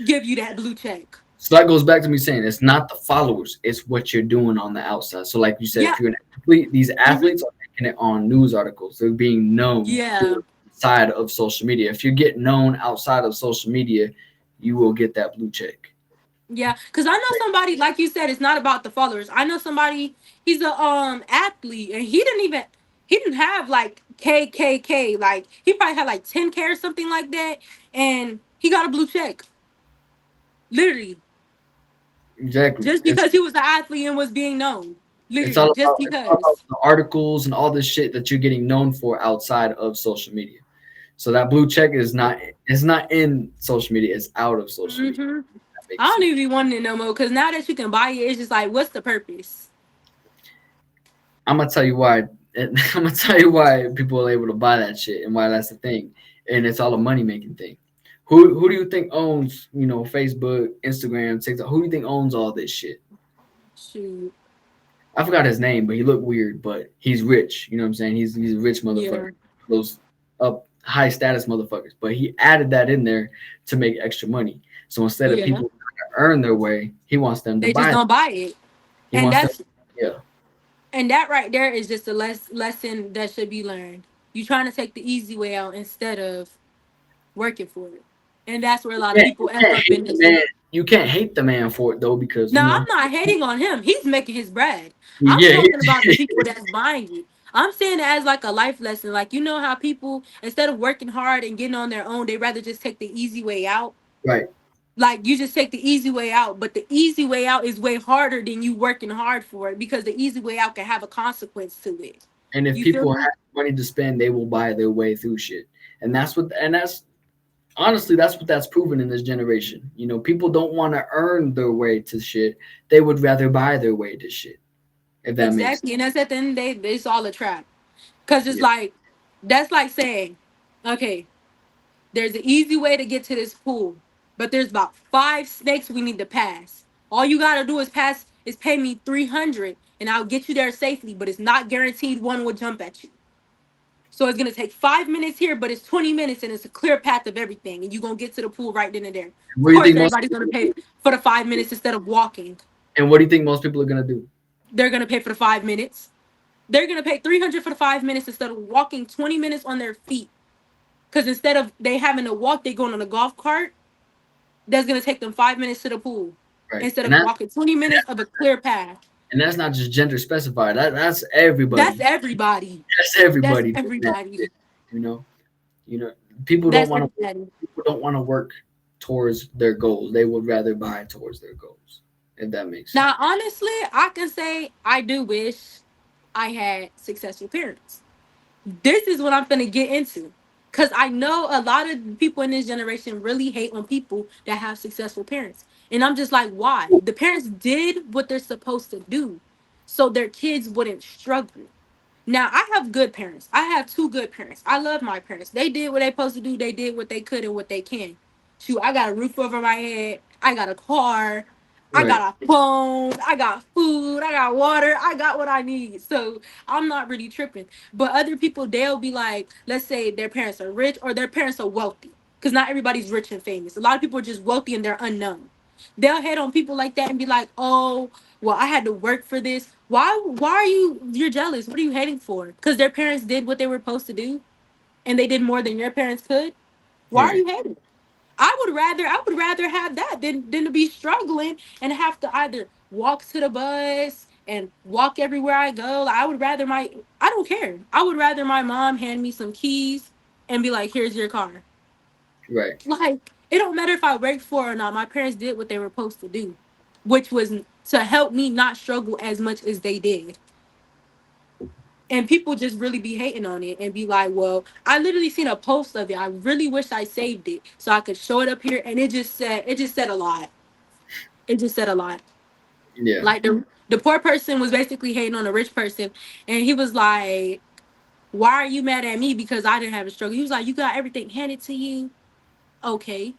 give you that blue check. so that goes back to me saying it's not the followers, it's what you're doing on the outside. So, like you said, Yeah. if you're an athlete, these Hmm. athletes are making it on news articles. They're being known Yeah. through side of social media. If you get known outside of social media, you will get that blue check. Yeah, because I know somebody, like you said, it's not about the followers. I know somebody, he's a athlete, and he didn't have like KKK, like he probably had like 10K or something like that, and he got a blue check, literally, Exactly. just because he was an athlete and was being known, It's literally, all just about because. the articles and all this shit that you're getting known for outside of social media. So that blue check is not in social media. It's out of social media. Hmm. That I makes don't sense. even be wanting it no more, because now that you can buy it, it's just like, what's the purpose? I'm gonna tell you why. I'm gonna tell you why people are able to buy that shit and why that's the thing, and it's all a money making thing. Who do you think owns Facebook, Instagram, TikTok? Who do you think owns all this shit? Shoot. I forgot his name, but he looked weird, but he's rich. You know what I'm saying? He's a rich motherfucker. Yeah. Those up high status motherfuckers. But he added that in there to make extra money. So instead of Yeah. people trying to earn their way, he wants them to They just buy. don't buy it. He And wants them. that's Yeah, And that right there is just a lesson that should be learned. You trying to take the easy way out instead of working for it. And that's where a lot of you people F can't up in hate the this. man. You can't hate the man for it though, because Now, I'm not hating on him. He's making his bread. I'm yeah, talking about the people that's buying it. I'm saying it as like a life lesson. Like, you know how people, instead of working hard and getting on their own, they rather just take the easy way out. right. Like, you just take the easy way out, but the easy way out is way harder than you working hard for it, because the easy way out can have a consequence to it. And if You feel people me? have money to spend, they will buy their way through shit. And that's honestly, that's what that's proven in this generation. People don't want to earn their way to shit. They would rather buy their way to shit. If that makes sense. Exactly. And that's at the end of the day, it's all a trap. Cause it's Yeah. like, that's like saying, okay, there's an easy way to get to this pool, but there's about 5 snakes we need to pass. All you gotta do is pay me 300 and I'll get you there safely, but it's not guaranteed one will jump at you. So it's gonna take 5 minutes here, but it's 20 minutes and it's a clear path of everything, and you're gonna get to the pool right then and there. What Of do you course, think most everybody's gonna pay for the 5 minutes instead of walking. and what do you think most people are gonna do? They're gonna pay for the 5 minutes. They're gonna pay 300 for the 5 minutes instead of walking 20 minutes on their feet. Because instead of they having to walk, they going on a golf cart. That's gonna take them 5 minutes to the pool Right. instead And of that walking 20 minutes of a clear path. and that's not just gender specified. That's That's everybody. everybody. That's That's everybody doing that shit. everybody. You know. You know. People don't That's want to. everybody. People don't want to work towards their goals. They would rather buy towards their goals. If that makes sense. Now, honestly, I can say I do wish I had successful parents. This is what I'm gonna get into. Cause I know a lot of people in this generation really hate on people that have successful parents. And I'm just like, why? The parents did what they're supposed to do so their kids wouldn't struggle. Now, I have good parents. I have two good parents. I love my parents. They did what they supposed to do. They did what they could and what they can. Shoot, I got a roof over my head. I got a car. I Right. got a phone. I got food. I got water. I got what I need. So I'm not really tripping. But other people, they'll be like, let's say their parents are rich or their parents are wealthy. Because not everybody's rich and famous. A lot of people are just wealthy and they're unknown. They'll hate on people like that and be like, oh, well, I had to work for this. Why are you're jealous? What are you hating for? Because their parents did what they were supposed to do and they did more than your parents could. Why are Right. you hating? I would rather have that than to be struggling and have to either walk to the bus and walk everywhere I go. Like, I don't care. I would rather my mom hand me some keys and be like, here's your car. Right. Like, it don't matter if I worked for it or not. My parents did what they were supposed to do, which was to help me not struggle as much as they did. And people just really be hating on it and be like, well, I literally seen a post of it. I really wish I saved it so I could show it up here. And it just said a lot. It just said a lot. Yeah, Like the poor person was basically hating on the rich person. And he was like, why are you mad at me because I didn't have a struggle? He was like, you got everything handed to you. Okay.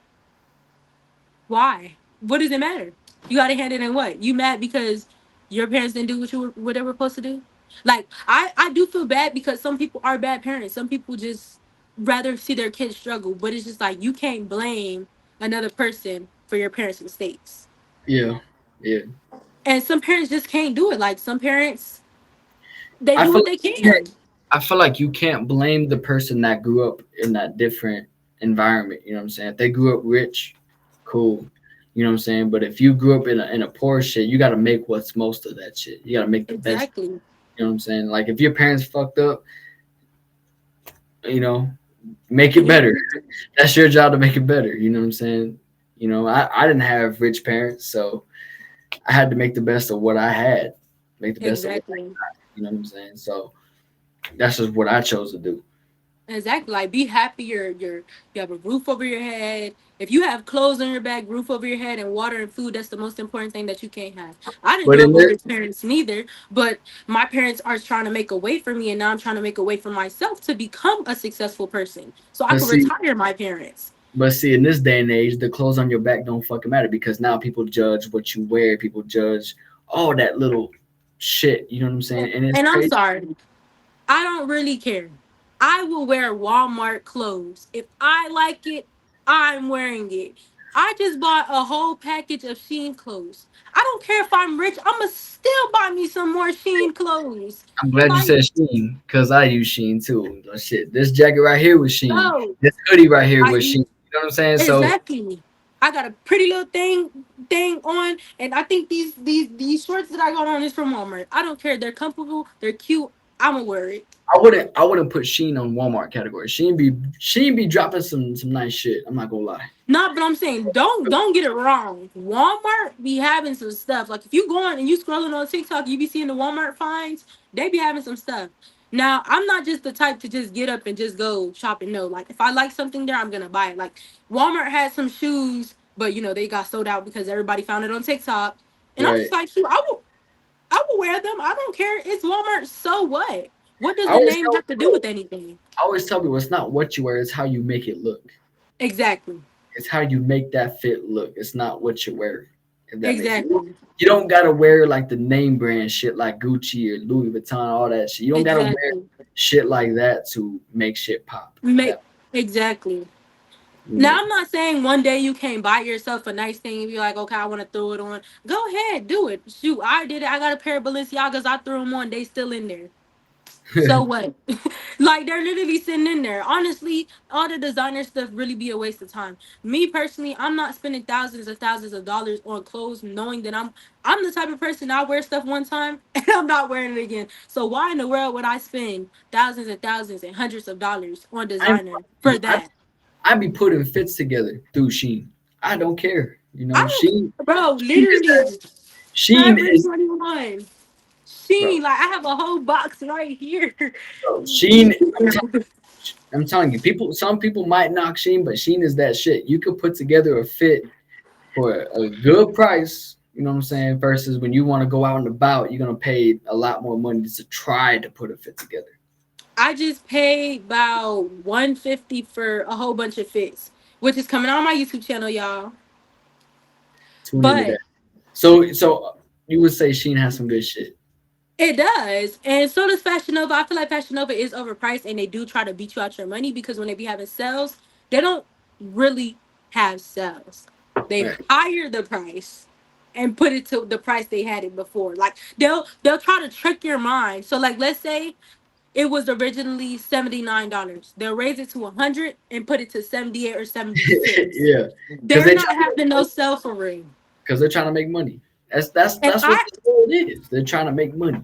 Why? What does it matter? You got it handed in what? You mad because your parents didn't do what they were supposed to do? Like I do feel bad because some people are bad parents. Some people just rather see their kids struggle, but it's just like you can't blame another person for your parents' mistakes. yeah, yeah. And some parents just can't do it. Like some parents, they I do feel what like they you can't, can. I feel like you can't blame the person that grew up in that different environment. You know what I'm saying? If they grew up rich, cool. You know what I'm saying? But if you grew up in a poor shit, you got to make what's most of that shit. You got to make the best. Exactly. You know what I'm saying? Like if your parents fucked up, you know, make it Yeah, better. That's your job to make it better. You know what I'm saying? I didn't have rich parents, so I had to make the best of what I had. Make the best of what exactly. you know what I'm saying? So that's just what I chose to do. Exactly. Like be happy you have a roof over your head. If you have clothes on your back, roof over your head, and water and food, that's the most important thing that you can't have. I didn't But grow in up with this, rich parents neither, but my parents are trying to make a way for me, and now I'm trying to make a way for myself to become a successful person, so I but can see, retire my parents. in this day and age, the clothes on your back don't fucking matter because now people judge what you wear. People judge all that little shit. You know what I'm saying? And it's And I'm crazy. sorry, I don't really care. I will wear Walmart clothes. If I like it, I'm wearing it. I just bought a whole package of Sheen clothes. I don't care if I'm rich. I'ma still buy me some more Sheen clothes. I'm glad you Like, said Sheen because I use Sheen too. Shit, this jacket right here was Sheen. no, This hoodie right here I was Sheen. use You know what I'm saying? So exactly. I got a pretty little thing on, and I think these shorts that I got on is from Walmart. I don't care. They're comfortable. They're cute. I'ma wear it. I wouldn't put Sheen on Walmart category. Sheen be dropping some nice shit. I'm not gonna lie. No, but I'm saying don't get it wrong. Walmart be having some stuff. Like if you going and you scrolling on TikTok, you be seeing the Walmart finds. They be having some stuff. Now I'm not just the type to just get up and just go shopping. No, like if I like something there, I'm gonna buy it. Like Walmart had some shoes, but they got sold out because everybody found it on TikTok. And I'm just Right. like, shoot, I will wear them. I don't care. It's Walmart. So what? What does I the always name tell have to do people, with anything? I always tell people it's not what you wear, it's how you make it look. Exactly. It's how you make that fit look. It's not what you're wearing. If that makes sense. Exactly. You don't gotta wear like the name brand shit like Gucci or Louis Vuitton, all that shit. You don't gotta wear Exactly. shit like that to make shit pop. Make That exactly. you Now know. I'm not saying one day you can't buy yourself a nice thing and be like, okay, I want to throw it on. Go ahead, do it. Shoot, I did it. I got a pair of Balenciagas. I threw them on. They still in there. So what? Like they're literally sitting in there. Honestly, all the designer stuff really be a waste of time. Me personally, I'm not spending thousands of dollars on clothes, knowing that I'm the type of person I wear stuff one time and I'm not wearing it again. So why in the world would I spend thousands and hundreds of dollars on I ain't designer you. for that? I be putting fits together through Sheen. I don't care. I Sheen don't, bro. Sheen is that Literally, Sheen Forever is 21. bro. She like I have a whole box right here. Bro, Sheen I'm telling you, some people might knock Sheen, but Sheen is that shit. You could put together a fit for a good price, you know what I'm saying, versus when you want to go out and about, you're gonna pay a lot more money to try to put a fit together. I just paid about 150 for a whole bunch of fits, which is coming on my YouTube channel, y'all. Tune into that. But So you would say Sheen has some good shit. it does, and so does Fashion Nova. I feel like Fashion Nova is overpriced, and they do try to beat you out your money because when they be having sales, they don't really have sales. They Right. higher the price and put it to the price they had it before. Like they'll try to trick your mind. So like let's say it was originally $79. They'll raise it to 100 and put it to 78 or 76. Yeah, because They're they not try having no sell for real. because they're trying to make money. And That's what it is. They're trying to make money.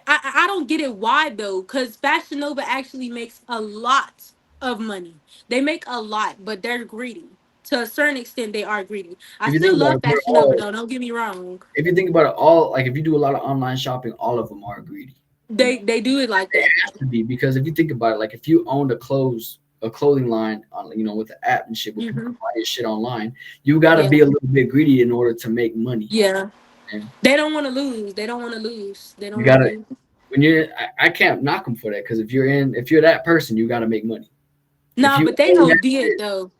I don't get it why though, because Fashion Nova actually makes a lot of money. They make a lot, but they're greedy. To a certain extent, they are greedy. I If you still think about love it, they're Fashion Nova all. though. Don't get me wrong. If you think about it, all like if you do a lot of online shopping, all of them are greedy. They do it like It that has though. to be because if you think about it, like if you owned a clothing line on with the app and shit where people Hmm. can buy your shit online, you got to Yeah, be a little bit greedy in order to make money. yeah. And They don't want to lose. They don't want to lose. They you don't want got to to lose. when you're I can't knock them for that because if you're that person, you got to make money. If Nah, you but they own that OD it shit, though.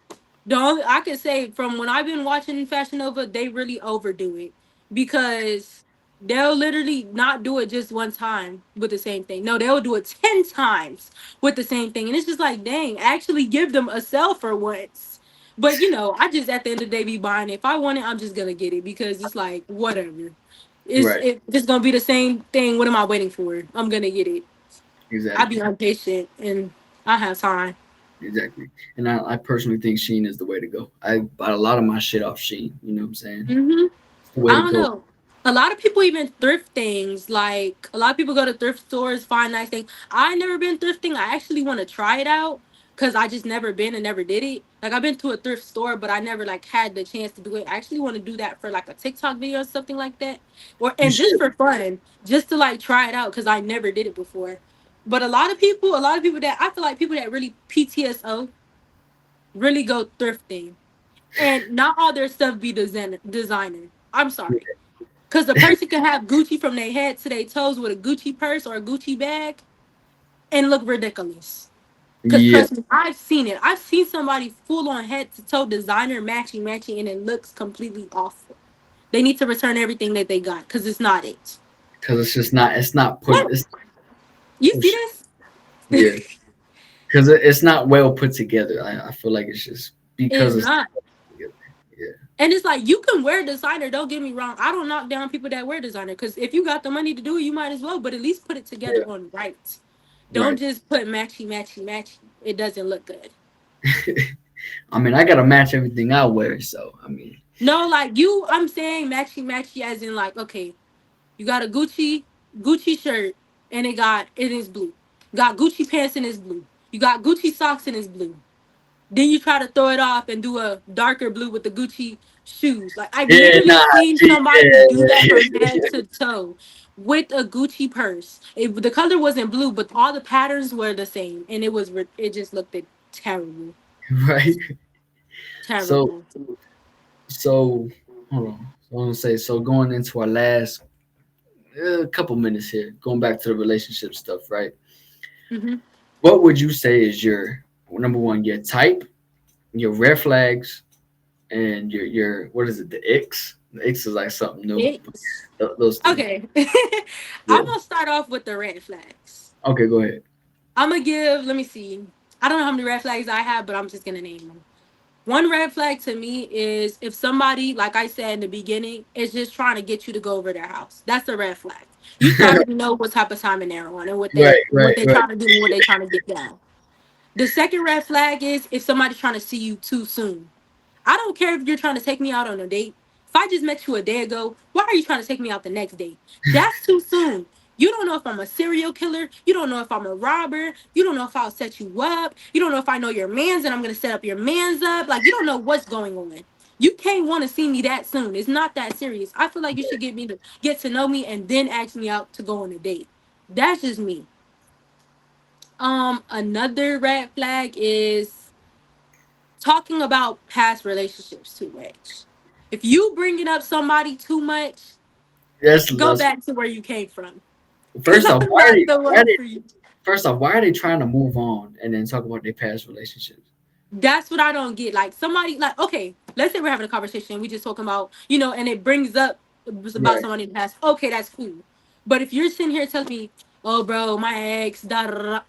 The only I could say from when I've been watching Fashion Nova, they really overdo it because they'll literally not do it just one time with the same thing. No, they'll do it 10 times with the same thing, and it's just like, dang, actually give them a sell for once. But I just at the end of the day be buying it. If I want it, I'm just gonna get it because it's like whatever. right? It's gonna be the same thing. What am I waiting for? I'm gonna get it. I be Exactly, impatient and I have time. exactly. And I personally think Sheen is the way to go. I bought a lot of my shit off Sheen. You know what I'm saying? Hmm. It's the way I to don't go. know. A lot of people even thrift things. Like a lot of people go to thrift stores, find nice things. I never been thrifting. I actually want to try it out because I just never been and never did it. Like I've been to a thrift store, but I never like had the chance to do it. I actually want to do that for like a TikTok video or something like that, or You and just should. for fun, just to like try it out because I never did it before. But a lot of people that I feel like people that really PTSO really go thrifting, and not all their stuff be designer. I'm sorry. Because the person can have Gucci from their head to their toes with a Gucci purse or a Gucci bag and look ridiculous. Because Yeah, trust me, I've seen it. I've seen somebody full on head to toe designer matching, matching, and it looks completely awful. They need to return everything that they got because it's not it. because it's just not. It's not put. What? It's You oh see shit. this? Yeah, because it's not well put together. I feel like it's just because It's it's not. not put together. Yeah, And it's like you can wear designer. Don't get me wrong. I don't knock down people that wear designer because if you got the money to do it, you might as well. But at least put it together yeah, on right. Don't right. just put matchy, matchy, matchy. It doesn't look good. I mean, I gotta match everything I wear, so I mean, No, like you, I'm saying matchy, matchy, as in like, okay, you got a Gucci shirt, and it is blue. You got Gucci pants and it's blue. You got Gucci socks and it's blue. Then you try to throw it off and do a darker blue with the Gucci shoes. Like I've yeah, literally nah, seen see, somebody do that yeah, from head to toe with a Gucci purse. The color wasn't blue, but all the patterns were the same, and it just looked terrible, right. So, terrible. so hold on. So I'm gonna say so going into our last couple minutes here, going back to the relationship stuff, right? Hmm. What would you say is your number one, your type, your red flags, and your what is it? The X. The X is like something new. It's Those three. okay. I'm Yeah. gonna start off with the red flags. Okay, go ahead. I'm gonna give. Let me see. I don't know how many red flags I have, but I'm just gonna name them. One red flag to me is if somebody, like I said in the beginning, is just trying to get you to go over their house. That's a red flag. You should already know what type of timing they're on and Right, what right, they right. trying to do and what they trying to get done. The second red flag is if somebody's trying to see you too soon. I don't care if you're trying to take me out on a date. If I just met you a day ago, why are you trying to take me out the next day? That's too soon. You don't know if I'm a serial killer. You don't know if I'm a robber. You don't know if I'll set you up. You don't know if I know your mans and I'm going to set up your mans up. Like, you don't know what's going on. You can't want to see me that soon. It's not that serious. I feel like you should get to know me and then ask me out to go on a date. That's just me. Another red flag is talking about past relationships too much. If you bringing up somebody too much, go That's back to where you came from. Cause first off, I'm not the why are one they for you. first off, why are they trying to move on and then talk about their past relationships? That's what I don't get. Like somebody, like okay, let's say we're having a conversation, we just talking about, and it brings up about Right. somebody in the past. Okay, that's cool. But if you're sitting here telling me, "Oh, bro, my ex," da, da, da, da,"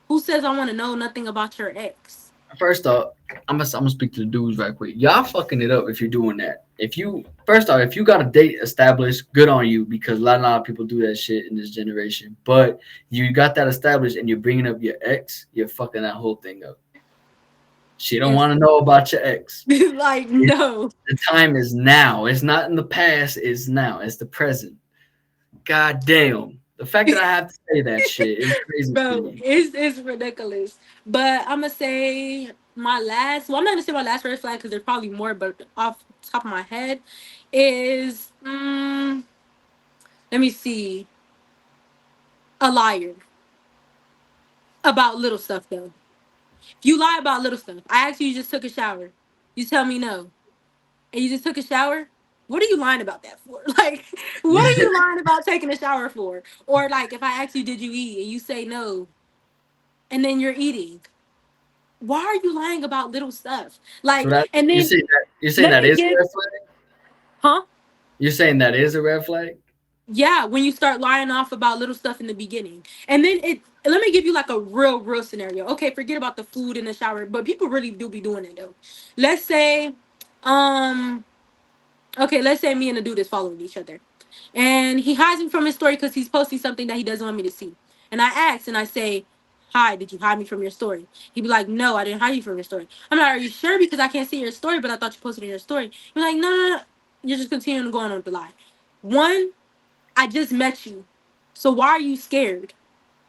who says I want to know nothing about your ex? First off, I'm gonna speak to the dudes right quick. Y'all fucking it up if you're doing that. If you first off, if you got a date established, good on you because a lot of people do that shit in this generation. But you got that established and you're bringing up your ex, you're fucking that whole thing up. She don't It's want to know about your ex. like no, The time is now. It's not in the past. It's now. It's the present. God damn. The fact that I have to say that shit is crazy to bro, me. it's ridiculous. But I'm gonna say my last. Well, I'm not gonna say my last red flag because there's probably more. But off the top of my head, is let me see. a liar about little stuff though. If you lie about little stuff, I ask you, you just took a shower. You tell me no, and you just took a shower. What are you lying about that for? Like, what are you lying about taking a shower for? Or like, if I ask you, did you eat, and you say no, and then you're eating. Why are you lying about little stuff? So Like, that and then you're saying let that me is a give, red flag? huh? You're saying that is a red flag? Yeah, when you start lying off about little stuff in the beginning. And then it let me give you like a real scenario. Okay, forget about the food in the shower, but people really do be doing it though. Let's say, um, okay, let's say me and the dude is following each other. And he hides me from his story because he's posting something that he doesn't want me to see. And I ask and I say, hi, did you hide me from your story? He'd be like, no, I didn't hide you from your story. I'm like, are you sure? Because I can't see your story, but I thought you posted in your story. He'd be like, no. You're just continuing going on with the lie. One, I just met you. So why are you scared?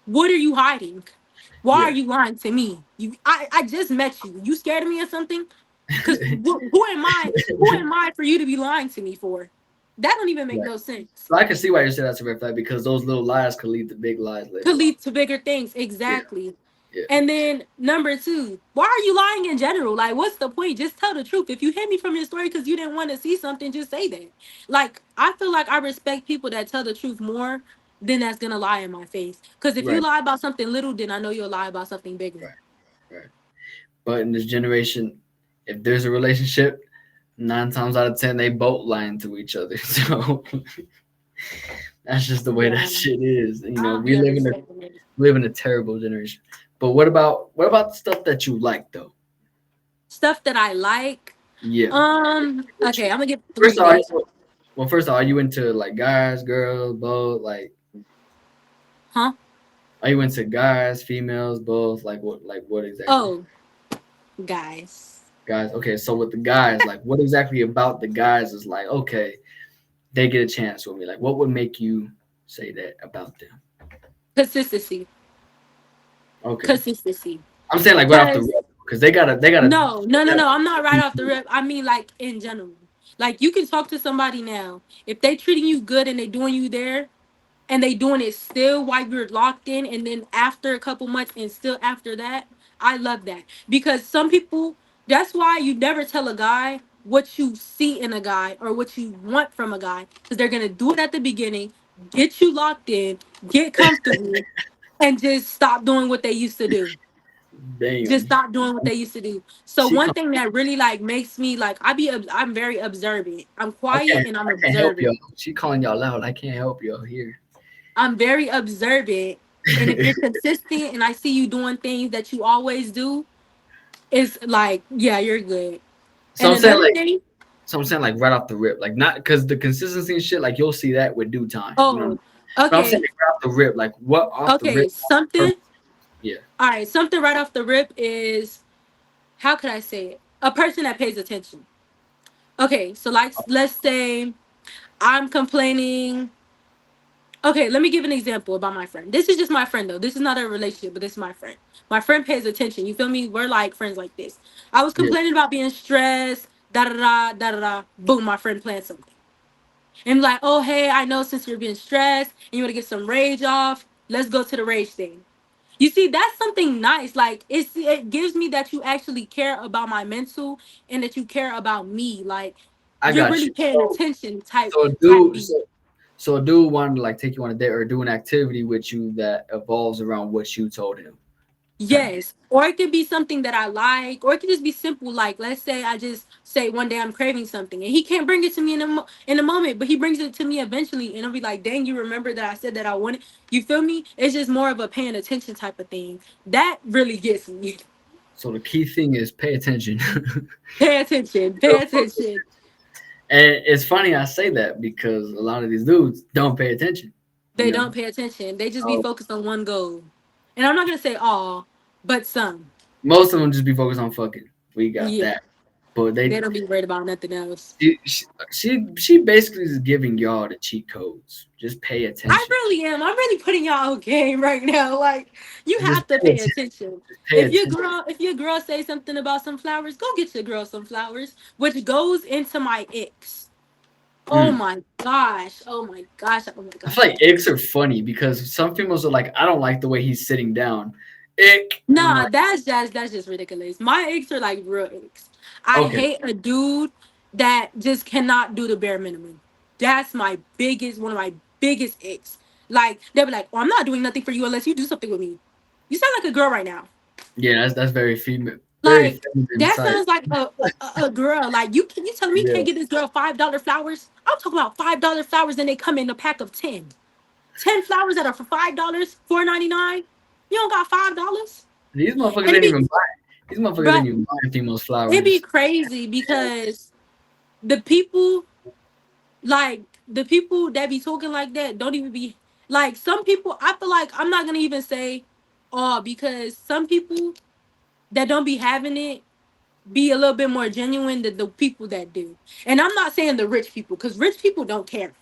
What are you hiding? Why are Yeah. you lying to me? I just met you. You scared of me or something? Because who am I? Who am I for you to be lying to me for? That don't even make Right. no sense. So I can see why you said that's a red flag because those little lies could lead to big lies Could later on. lead to bigger things. Yeah. Exactly. Yeah. And then number two, why are you lying in general? Like, what's the point? Just tell the truth. If you hit me from your story because you didn't want to see something, just say that. Like, I feel like I respect people that tell the truth more than that's gonna lie in my face. Because if you Right. lie about something little, then I know you'll lie about something bigger. Right. Right. But in this generation, if there's a relationship, 9 times out of 10 they both lying to each other. So that's just the way that Yeah, shit is. You I know, don't be understanding it. we live in a terrible generation. But what about the stuff that you like though? Stuff that I like. Yeah. What Okay, you I'm gonna give first three of all, base. well, first of all, are you into like guys, girls, both? Like, Huh? are you into guys, females, both? Like what exactly? Oh, guys. Guys. Okay, so with the guys, like, what exactly about the guys is like, okay, they get a chance with me. Like, what would make you say that about them? Consistency. Okay, Consistency. I'm saying like right off the Because rip because they gotta. no. I'm not right off the rip. I mean, like in general. Like you can talk to somebody now. If they treating you good and they doing you there, and they doing it still while you're locked in, and then after a couple months and still after that, I love that because some people. That's why you never tell a guy what you see in a guy or what you want from a guy because they're gonna do it at the beginning, get you locked in, get comfortable, and just stop doing what they used to do, just Damn, stop doing what they used to do. So she. one thing that really like makes me like I'm very observant. I'm quiet and I'm I can't help observant. y'all. She calling y'all out. I can't help y'all here. I'm very observant. And if you're consistent and I see you doing things that you always do, it's like, yeah, you're good. so And I'm saying another like thing, so I'm saying like right off the rip, like not because the consistency and shit, like you'll see that with due time. You know what I mean? oh, But I'm saying okay, like, right off the rip, like what off the okay, rip, something, person, yeah, all right, something right off the rip is, how could I say it? A person that pays attention. Okay, so like, let's say I'm complaining. Okay, let me give an example about my friend. This is just my friend though. This is not a relationship, but this is my friend. My friend pays attention. You feel me? We're like friends like this. I was yeah. complaining about being stressed. Da da da da da da. Boom, my friend planned something. And like, oh hey, I know since you're being stressed and you want to get some rage off, let's go to the rage thing. You see, that's something nice. Like it gives me that you actually care about my mental and that you care about me. Like I you're got really you. paying attention So type dude, beat. so a dude wanted to like take you on a date or do an activity with you that evolves around what you told him, type beat. Yes. Or it could be something that I like, or it could just be simple. Like, let's say I just say one day I'm craving something, and he can't bring it to me in a moment, but he brings it to me eventually, and I'll be like, "Dang, you remember that I said that I wanted." You feel me? It's just more of a paying attention type of thing. That really gets me. So the key thing is pay attention. Pay attention. Pay attention. And it's funny I say that because a lot of these dudes don't pay attention. You They know, don't pay attention. They just be so focused on one goal. And I'm not gonna say all, but some. most of them just be focused on fucking. We got Yeah. that, but They don't be worried about nothing else. she basically is giving y'all the cheat codes. Just pay I attention. really am. I'm really putting y'all on game right now. Like you Just have to pay pay attention. attention. Just pay attention. If your girl say something about some flowers, go get your girl some flowers, which goes into my ex. Oh my gosh. Oh my gosh. Oh my I feel gosh. Oh like my gosh. icks are funny because some females are like, I don't like the way he's sitting down. Ick. And I'm Nah, like, that's just ridiculous. My icks are like real icks. I okay, hate a dude that just cannot do the bare minimum. That's one of my biggest icks. Like they'll be like, "Oh, I'm not doing nothing for you unless you do something with me." You sound like a girl right now. yeah, that's very female, very Like feminine that type. sounds like a girl. Like you telling me you Yeah, can't get this girl $5 flowers? I'm talking about $5 flowers, and they come in a pack of 10. 10 flowers that are for $5, 4.99. You don't got $5, these motherfuckers and it ain't be even buy. These motherfuckers ain't but even buying females it be flowers. crazy because the people the people that be talking like that don't even be like some people. I feel like I'm not gonna even say because some people that don't be having it be a little bit more genuine than the people that do. And I'm not saying the rich people because rich people don't care.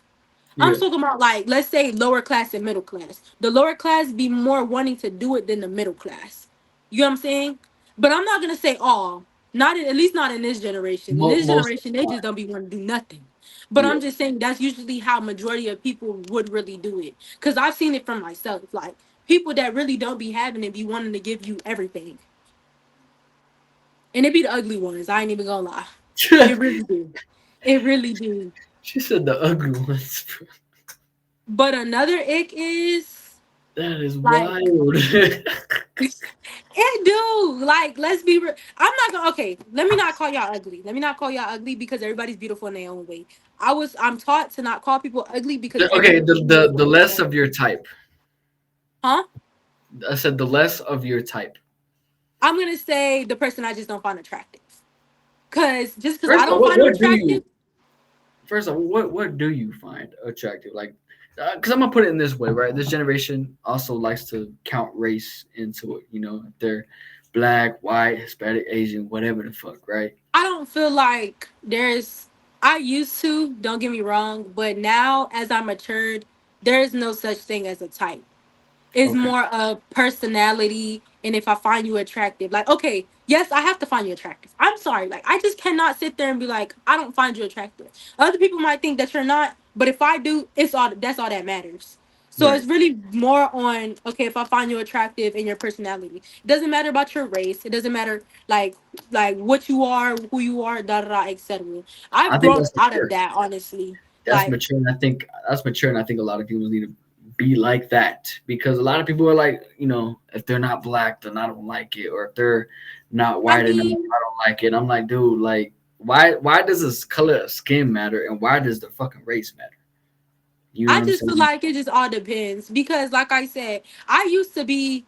I'm Yeah, talking about like let's say lower class and middle class. The lower class be more wanting to do it than the middle class. You know what I'm saying? But I'm not gonna say all. Not at least not in this generation. In this most of generation, they the just time. don't be wanting to do nothing. But Yeah, I'm just saying that's usually how majority of people would really do it. Cause I've seen it from myself. Like people that really don't be having it be wanting to give you everything. And it be the ugly ones. I ain't even gonna lie. It really do. It really do. she said the ugly ones. But another ick is That is like wild. it do. Like, let's be real. I'm not gonna okay, let me not call y'all ugly. Let me not call y'all ugly because everybody's beautiful in their own way. I'm taught to not call people ugly because Okay, everybody's beautiful the in their less own of way. your type. Huh? I said the less of your type. I'm gonna say the person I just don't find attractive. Cause just because I First of all, don't find them what do you? attractive, First of all, what do you find attractive? Like, because I'm gonna put it in this way, right? This generation also likes to count race into it. You know, if they're black, white, Hispanic, Asian, whatever the fuck, right? I don't feel like there's I used to, don't get me wrong, but now as I matured, there is no such thing as a type. Is Okay, more of personality and if I find you attractive. Like, okay, yes, I have to find you attractive. I'm sorry. Like, I just cannot sit there and be like, I don't find you attractive. Other people might think that you're not, but if I do, that's all that matters. So right. it's really more on okay, if I find you attractive in your personality. It doesn't matter about your race. It doesn't matter like what you are, who you are, da da da, etc. I I've think grown that's out of mature. that, honestly. That's Like, mature, and I think that's mature, and I think a lot of people need to be like that because a lot of people are like, you know, if they're not black, then I don't like it, or if they're not I white enough, mean, I don't like it. I'm like, dude, like, why does this color of skin matter, and why does the fucking race matter? You know I what I'm just feel saying? like it just all depends because, like I said, I used to be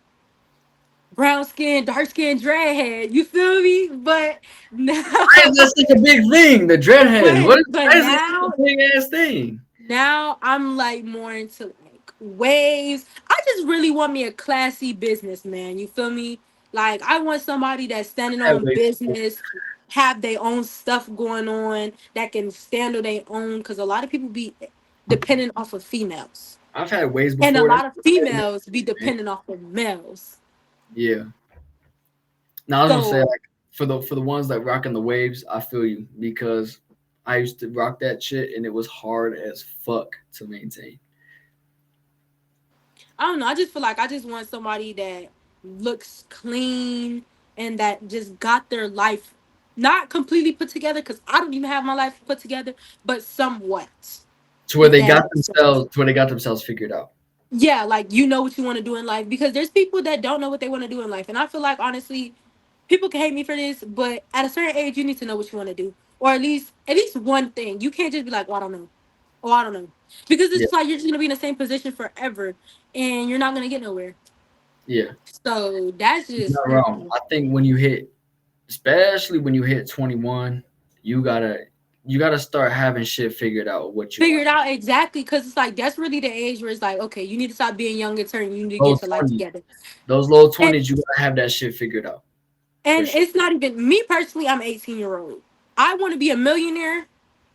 brown skin, dark skin, dreadhead. You feel me? But Why is now, that such a big thing? The dreadheads. but but Why is this such now, a big ass thing? now I'm like more into like waves. I just really want me a classy businessman. You feel me? Like I want somebody that's standing I had on waves before. business, have their own stuff going on, that can stand on their own. Because a lot of people be dependent off of females. I've had waves And a before. That lot of females be dependent off of males. yeah. Now I was gonna say So like for the ones that rocking the waves, I feel you because I used to rock that shit and it was hard as fuck to maintain. I don't know. I just feel like I just want somebody that looks clean and that just got their life not completely put together because I don't even have my life put together, but somewhat. To where If they that got makes sense. themselves to where they got themselves figured out. Yeah, like you know what you want to do in life because there's people that don't know what they want to do in life. And I feel like honestly, people can hate me for this, but at a certain age you need to know what you want to do. Or at least one thing. You can't just be like, well, I don't know. Oh, I don't know. Because it's Yeah, just like you're just gonna be in the same position forever and you're not gonna get nowhere. yeah. So that's You're just not wrong. I think when you hit especially when you hit 21, you gotta start having shit figured out what you figure it like. out exactly because it's like that's really the age where it's like, okay, you need to stop being young and turn, you need to Low get your life 20s. together. Those low And 20s, you gotta have that shit figured out. For and sure. it's not even me personally, I'm 18-year-old. I want to be a millionaire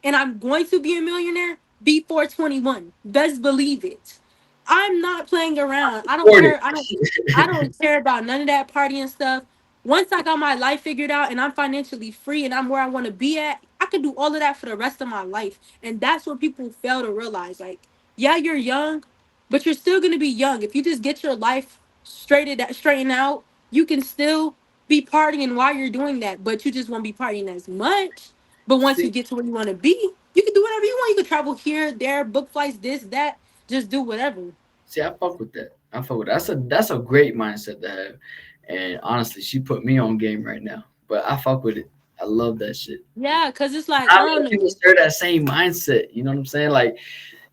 and I'm going to be a millionaire before 21. Best believe it. I'm not playing around. I don't Afford care. I it. don't care about none of that party and stuff. Once I got my life figured out and I'm financially free and I'm where I want to be at, I could do all of that for the rest of my life. And that's what people fail to realize. Like, yeah, you're young, but you're still gonna be young. If you just get your life straightened out, you can still be partying while you're doing that, but you just won't be partying as much. But once you See, get to where you want to be, you can do whatever you want. You can travel here, there, book flights, this, that. Just do whatever. see, I fuck with that. I fuck with that. That's a great mindset to have. And honestly, she put me on game right now. But I fuck with it. I love that shit. Yeah, cause it's like I I love don't people know. share that same mindset. You know what I'm saying? Like,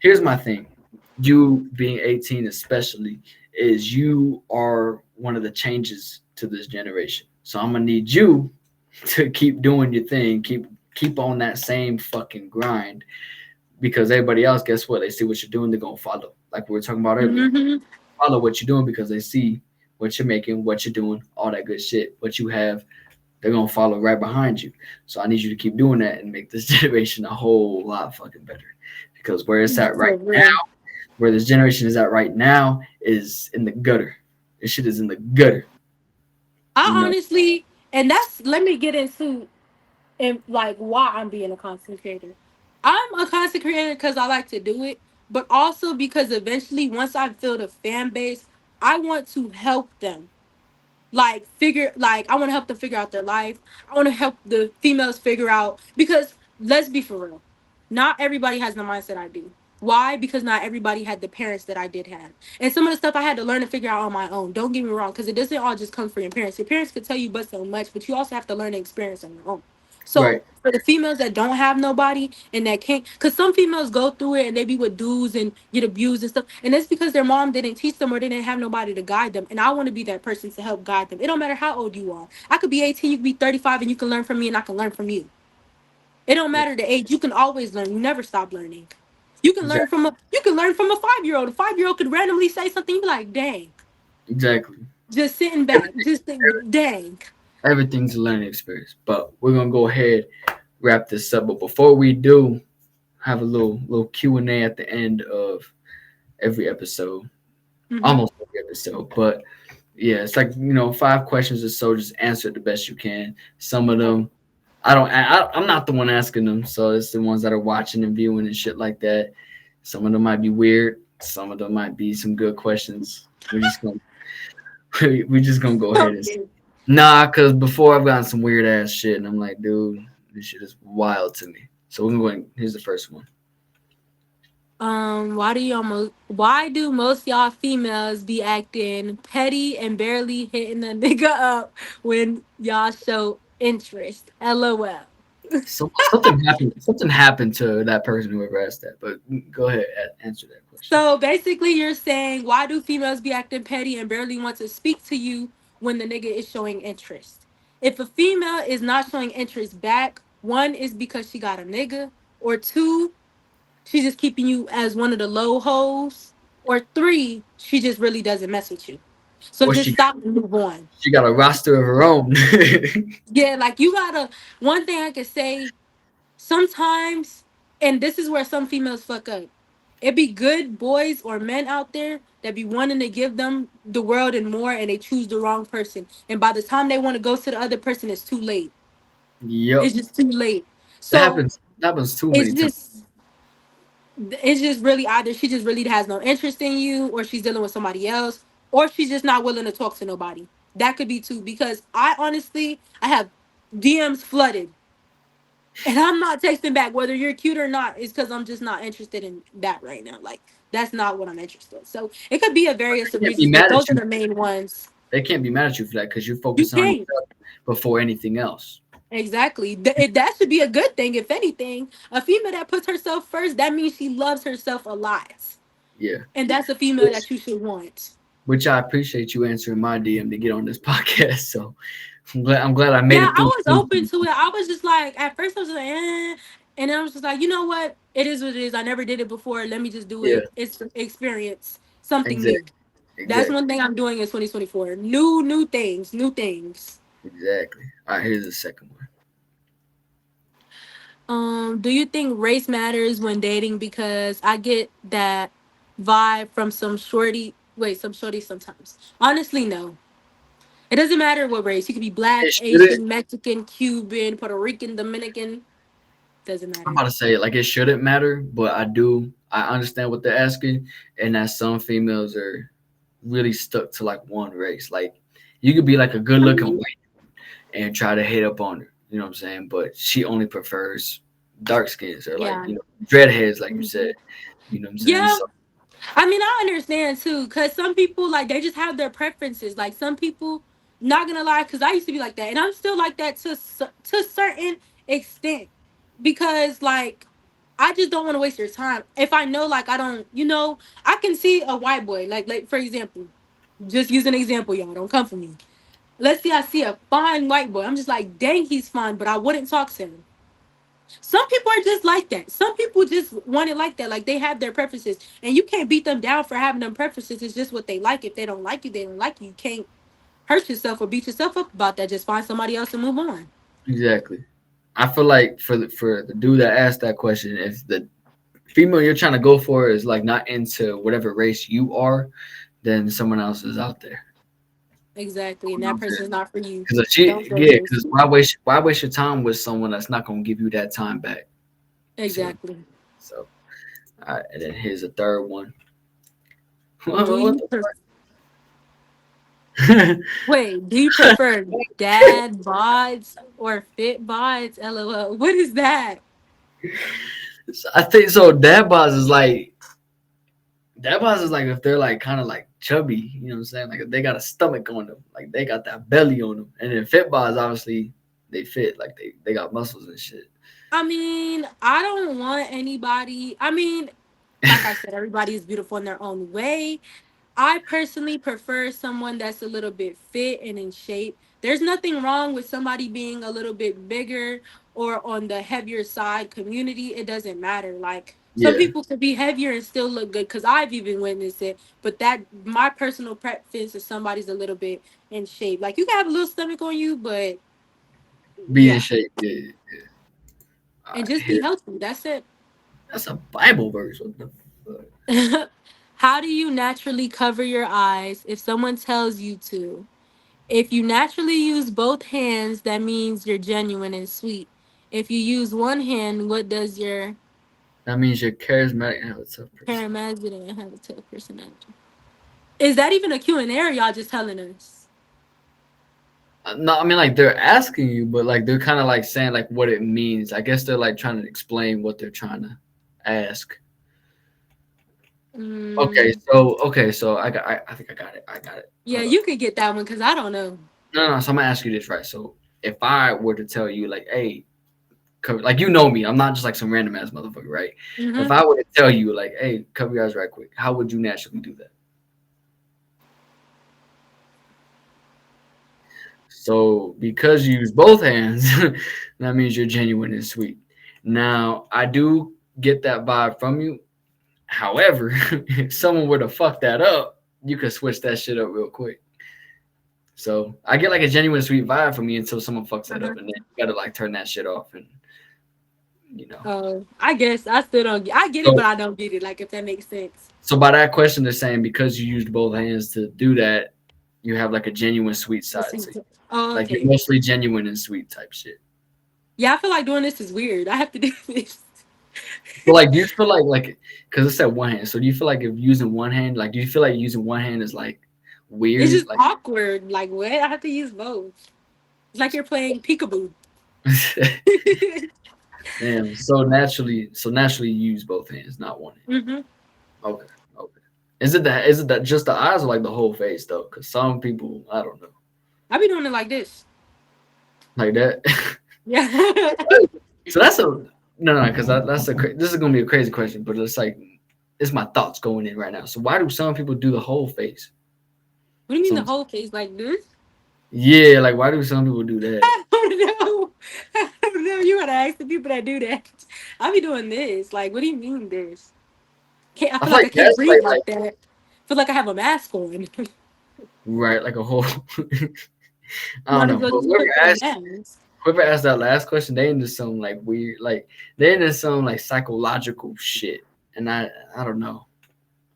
here's my thing. You being 18 especially is you are one of the changes to this generation. So I'm gonna need you to keep doing your thing, keep on that same fucking grind because everybody else, guess what? They see what you're doing, they're gonna follow. Like we were talking about earlier. Hmm. Follow what you're doing because they see what you're making, what you're doing, all that good shit, what you have, they're gonna follow right behind you. So I need you to keep doing that and make this generation a whole lot fucking better. Because where it's at For right real. where this generation is at right now is in the gutter. This shit is in the gutter. You I know, honestly, and that's let me get into and like why I'm being a content creator. I'm a content creator because I like to do it, but also because eventually, once I build a fan base, I want to help them. I want to help them figure out their life. I want to help the females figure out because let's be for real, not everybody has the mindset I do. Why? Because not everybody had the parents that I did have, and some of the stuff I had to learn to figure out on my own. Don't get me wrong, because it doesn't all just come from your parents. Your parents could tell you but so much, but you also have to learn and experience on your own. So right? for the females that don't have nobody and that can't, because some females go through it and they be with dudes and get abused and stuff, and that's because their mom didn't teach them or they didn't have nobody to guide them. And I want to be that person to help guide them. It don't matter how old you are. I could be 18, you could be 35, and you can learn from me, and I can learn from you. It don't matter the age. You can always learn. You never stop learning. Exactly. You can learn from a 5 year old. A 5 year old could randomly say something. You be like, dang, Exactly. just sitting back, Everything, just think, dang. everything's a learning experience. But we're gonna go ahead wrap this up. But before we do, have a little Q&A at the end of every episode, Hmm. almost every episode. But yeah, it's like 5 questions or so. Just answer it the best you can. Some of them I'm not the one asking them, so it's the ones that are watching and viewing and shit like that. Some of them might be weird. Some of them might be some good questions. We're just gonna go ahead and Okay. nah, cause before I've gotten some weird ass shit, and I'm like, dude, this shit is wild to me. So we're going. Here's the first one. Why do most y'all females be acting petty and barely hitting a nigga up when y'all show interest? LOL. So something happened. Something happened to that person whoever asked that. But go ahead, answer that question. So basically, you're saying why do females be acting petty and barely want to speak to you when the nigga is showing interest? If a female is not showing interest back, one is because she got a nigga, or two, she's just keeping you as one of the low hoes, or three, she just really doesn't mess with you. So Or just stop and move on. she got a roster of her own. Yeah, like you gotta. One thing I could say sometimes, and this is where some females fuck up. It be good boys or men out there that be wanting to give them the world and more, and they choose the wrong person. And by the time they want to go to the other person, it's too late. Yep, It's just too late. that So happens. That happens too it's many times. just it's just really either she just really has no interest in you, or she's dealing with somebody else, or she's just not willing to talk to nobody. That could be too. Because I honestly, I have DMs flooded, and I'm not texting back whether you're cute or not. Is because I'm just not interested in that right now. Like that's not what I'm interested in. So it could be a various They of can't be reasons, but mad those at are you. the main ones. They can't be mad at you for that because you're You focusing on can't. yourself before anything else. Exactly. That should be a good thing. If anything, a female that puts herself first, that means she loves herself a lot, Yeah. and that's a female Which that you should want. which I appreciate you answering my DM to get on this podcast. So I'm glad I made Yeah, it I through. was open to it. I was just like, at first I was like, and then I was just like, you know what? It is what it is. I never did it before. Let me just do Yeah, it. It's experience something new. exactly, That's exactly, one thing I'm doing in 2024. New things, new things. exactly. All right, here's the second one. Do you think race matters when dating? Because I get that vibe from some shorty sometimes. Honestly, no. It doesn't matter what race. You could be black, It should. Asian, Mexican, Cuban, Puerto Rican, Dominican. doesn't I'm matter. about to say like it shouldn't matter, but I understand what they're asking, and that some females are really stuck to like one race. Like you could be like a good I looking mean, white and try to hit up on her. You know what I'm saying? But she only prefers dark skins or like yeah. dreadheads, like you said. Mhm. You know what I'm saying? Yeah, So I mean, I understand too, because some people like they just have their preferences. Like some people, not gonna lie, because I used to be like that, and I'm still like that to a certain extent, because like I just don't want to waste your time. If I know like I don't, I can see a white boy like for example, just use an example, y'all. Don't come for me. Let's see, I see a fine white boy. I'm just like, dang, he's fine, but I wouldn't talk to him. Some people are just like that. Some people just want it like that. Like they have their preferences, and you can't beat them down for having them preferences. It's just what they like. If they don't like you, they don't like you. You can't hurt yourself or beat yourself up about that. Just find somebody else and move on. exactly. I feel like for the dude that asked that question, if the female you're trying to go for is like not into whatever race you are, then someone else is out there. Exactly, and You know what that I'm saying? person's not for you. Because Don't go there. because why waste your time with someone that's not gonna give you that time back? So Exactly. so all right, and then here's a third one. Do What you the fuck? wait? Do you prefer dad bods or fit bods? LOL. What is that? I think so. Dad bods is like if they're like kind of like chubby, you know what I'm saying? Like if they got a stomach on them, like they got that belly on them. And then fit bods, obviously, they fit, like they got muscles and shit. I mean, I don't want anybody. I mean, like I said, everybody is beautiful in their own way. I personally prefer someone that's a little bit fit and in shape. There's nothing wrong with somebody being a little bit bigger or on the heavier side community. It doesn't matter. Like some Yeah, people could be heavier and still look good because I've even witnessed it. But that my personal preference is somebody's a little bit in shape. Like you can have a little stomach on you, but be in yeah. shape. Yeah, yeah. All And right, just be here. healthy. That's it. That's a Bible verse. What the fuck? How do you naturally cover your eyes if someone tells you to? If you naturally use both hands, that means you're genuine and sweet. If you use one hand, what does your That means you're charismatic and have a tough person. paramedic have a tough personality? Is that even a Q and A or y'all just telling us? No, I mean like they're asking you, but like they're kind of like saying like what it means. I guess they're like trying to explain what they're trying to ask. Mm, Okay, so I think I got it. I got it. yeah, Hold up. you could get that one because I don't know. No. So I'm gonna ask you this, right? So if I were to tell you like, hey, cover, like you know me, I'm not just like some random ass motherfucker, right? If Hmm. I were to tell you like, hey, cover your eyes right quick, how would you naturally do that? So because you use both hands, that means you're genuine and sweet. Now I do get that vibe from you. However, if someone were to fuck that up, you could switch that shit up real quick. So I get like a genuine sweet vibe from you until someone fucks that Uh-huh. up, and then you gotta like turn that shit off, and you know. Oh, I guess I still don't get. I get it, So but I don't get it. Like if that makes sense. so by that question, they're saying because you used both hands to do that, you have like a genuine sweet Let's side see. to you. Oh, Like you're okay. mostly genuine and sweet type shit. Yeah, I feel like doing this is weird. I have to do this. But like, do you feel like because it's at one hand? So do you feel like if using one hand, like, do you feel like using one hand is like It's weird? just Like, awkward. Like what? I have to use both. It's like you're playing peekaboo. damn. So naturally, you use both hands, not one hand. Hmm. Okay, okay. Is it that just the eyes or like the whole face though? Because some people, I don't know, I be doing it like this. like that. Yeah. So that's a no, because this is gonna be a crazy question, but it's like it's my thoughts going in right now. So why do some people do the whole face? What do you mean the Some whole face like this? yeah, like why do some people do that? I don't know. I don't know. You gotta ask the people that do that. I be doing this. Like, what do you mean this? Can't I I feel feel like I like can't that's breathe like that. I feel like I have a mask on. right, like a whole. I don't Might as know, well but just put the mask. whoever asked that last question, they into some like weird, like they into some like psychological shit, and I don't know.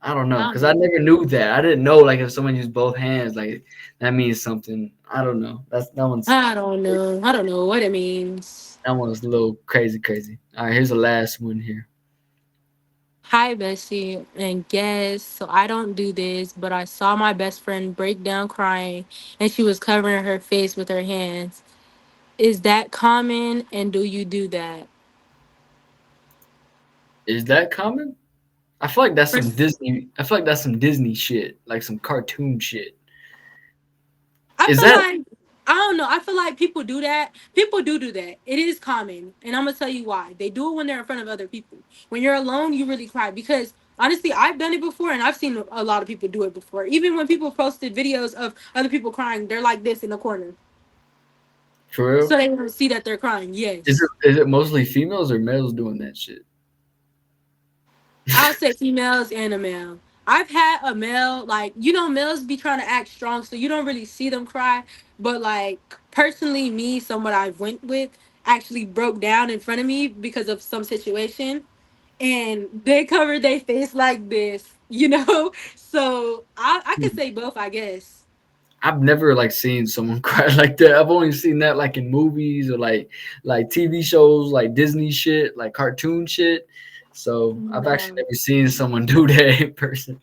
I don't know, I because don't I know. never knew that. I didn't know like if someone used both hands, like that means something. I don't know. That one's I don't know. I don't know what it means. that one's a little crazy, crazy. All right, here's the last one here. Hi, Bessie. And guess, so I don't do this, but I saw my best friend break down crying and she was covering her face with her hands. Is that common? And do you do that? Is that common? I feel like that's some Pers- Disney. I feel like that's some Disney shit, like some cartoon shit. I Is feel that like, I don't know. I feel like people do that. People do that. It is common. And I'm going to tell you why. They do it when they're in front of other people. When you're alone, you really cry because honestly, I've done it before and I've seen a lot of people do it before. Even when people posted videos of other people crying, they're like this in the corner. for real? So they don't see that they're crying. Is Yes. it mostly females or males doing that shit? I'll say females and a male. I've had a male, like, males be trying to act strong, so you don't really see them cry. But, like, personally, me, someone I went with, actually broke down in front of me because of some situation. And they covered their face like this. So I could say both, I guess. I've never like seen someone cry like that. I've only seen that like in movies or like TV shows, like Disney shit, like cartoon shit. So I've actually Yeah. never seen someone do that in person.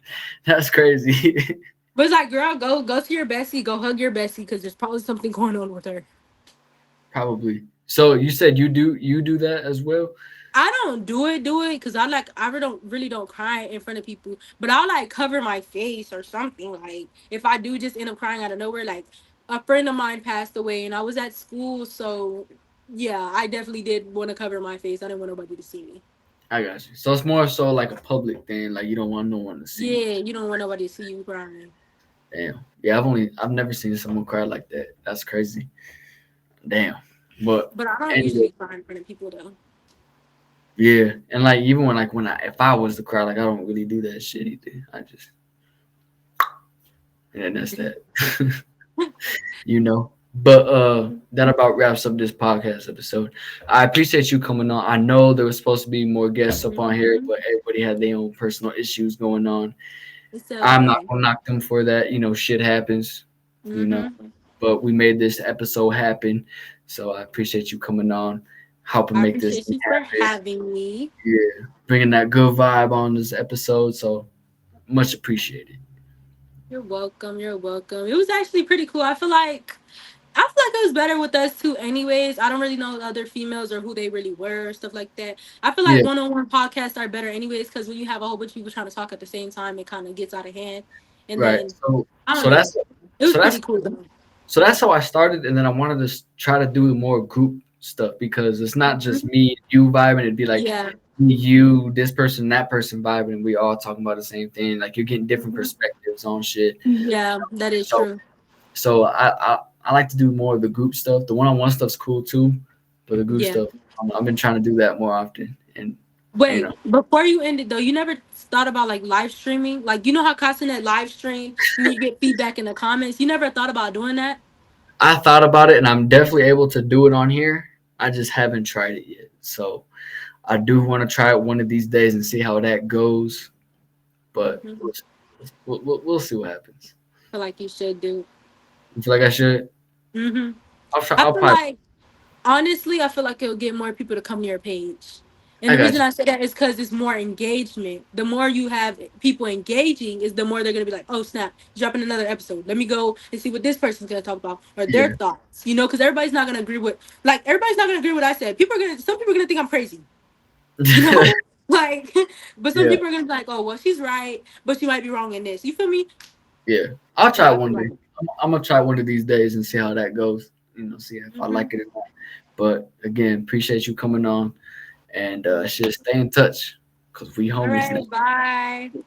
That's crazy. But it's like, girl, go to your bestie, go hug your bestie, because there's probably something going on with her. Probably. So you said you do that as well? I don't do it because I really don't cry in front of people, but I'll like cover my face or something. Like if I do just end up crying out of nowhere, like a friend of mine passed away and I was at school, so yeah, I definitely did want to cover my face. I didn't want nobody to see me. I got you. So it's more so like a public thing, like you don't want no one to see you. Yeah, you don't want nobody to see you crying. Damn. Yeah, I've never seen someone cry like that. That's crazy. Damn. But But I don't anyway, usually cry in front of people though. yeah. And like even when I if I was to cry, like I don't really do that shit either. I just and that's that. you know. But that about wraps up this podcast episode. I appreciate you coming on. I know there was supposed to be more guests up on here, Hmm. but everybody had their own personal issues going on. It's I'm not okay. gonna knock them for that. Shit happens. You know, Hmm. but we made this episode happen. So I appreciate you coming on, helping I make this appreciate thing you for happen. having me. Yeah, bringing that good vibe on this episode. So much appreciated. You're welcome. You're welcome. It was actually pretty cool. I feel like it was better with us too, anyways. I don't really know the other females or who they really were, stuff like that. I feel like Yeah, one-on-one podcasts are better, anyways, because when you have a whole bunch of people trying to talk at the same time, it kind of gets out of hand. And right. then So I don't so know. that's It was so that's pretty cool though. so that's how I started, and then I wanted to try to do more group stuff because it's not just Mhm. me, you vibing. It'd be like Yeah. me, you, this person, that person vibing, and we all talking about the same thing. Like you're getting different Mhm. perspectives on shit. Yeah, that is So true. so I like to do more of the group stuff. The one-on-one stuff's cool too, but the group Yeah. stuff, I've been trying to do that more often. And you Wait, know, before you end it though, you never thought about like live streaming? Like you know how Castanet live stream and you get feedback in the comments? You never thought about doing that? I thought about it, and I'm definitely able to do it on here. I just haven't tried it yet. So I do want to try it one of these days and see how that goes. But Hmm. we'll see what happens. Feel like you should do. You feel like I should? Hmm. I'll try. I I'll feel probably. like honestly, I feel like it'll get more people to come to your page. And I the got reason you. I say that is because it's more engagement. The more you have people engaging, is the more they're gonna be like, "Oh snap, dropping another episode. Let me go and see what this person's gonna talk about or their Yeah. thoughts." Because everybody's not gonna agree with everybody's not gonna agree with what I said. Some people are gonna think I'm crazy. You know, like, but some yeah. people are gonna be like, "Oh well, she's right, but she might be wrong in this." You feel me? Yeah. I'll try So it I feel one like, day. I'm gonna try it one of these days and see how that goes. See if I hmm. like it or not. But again, appreciate you coming on and shit. Stay in touch because we All homies now. right, bye.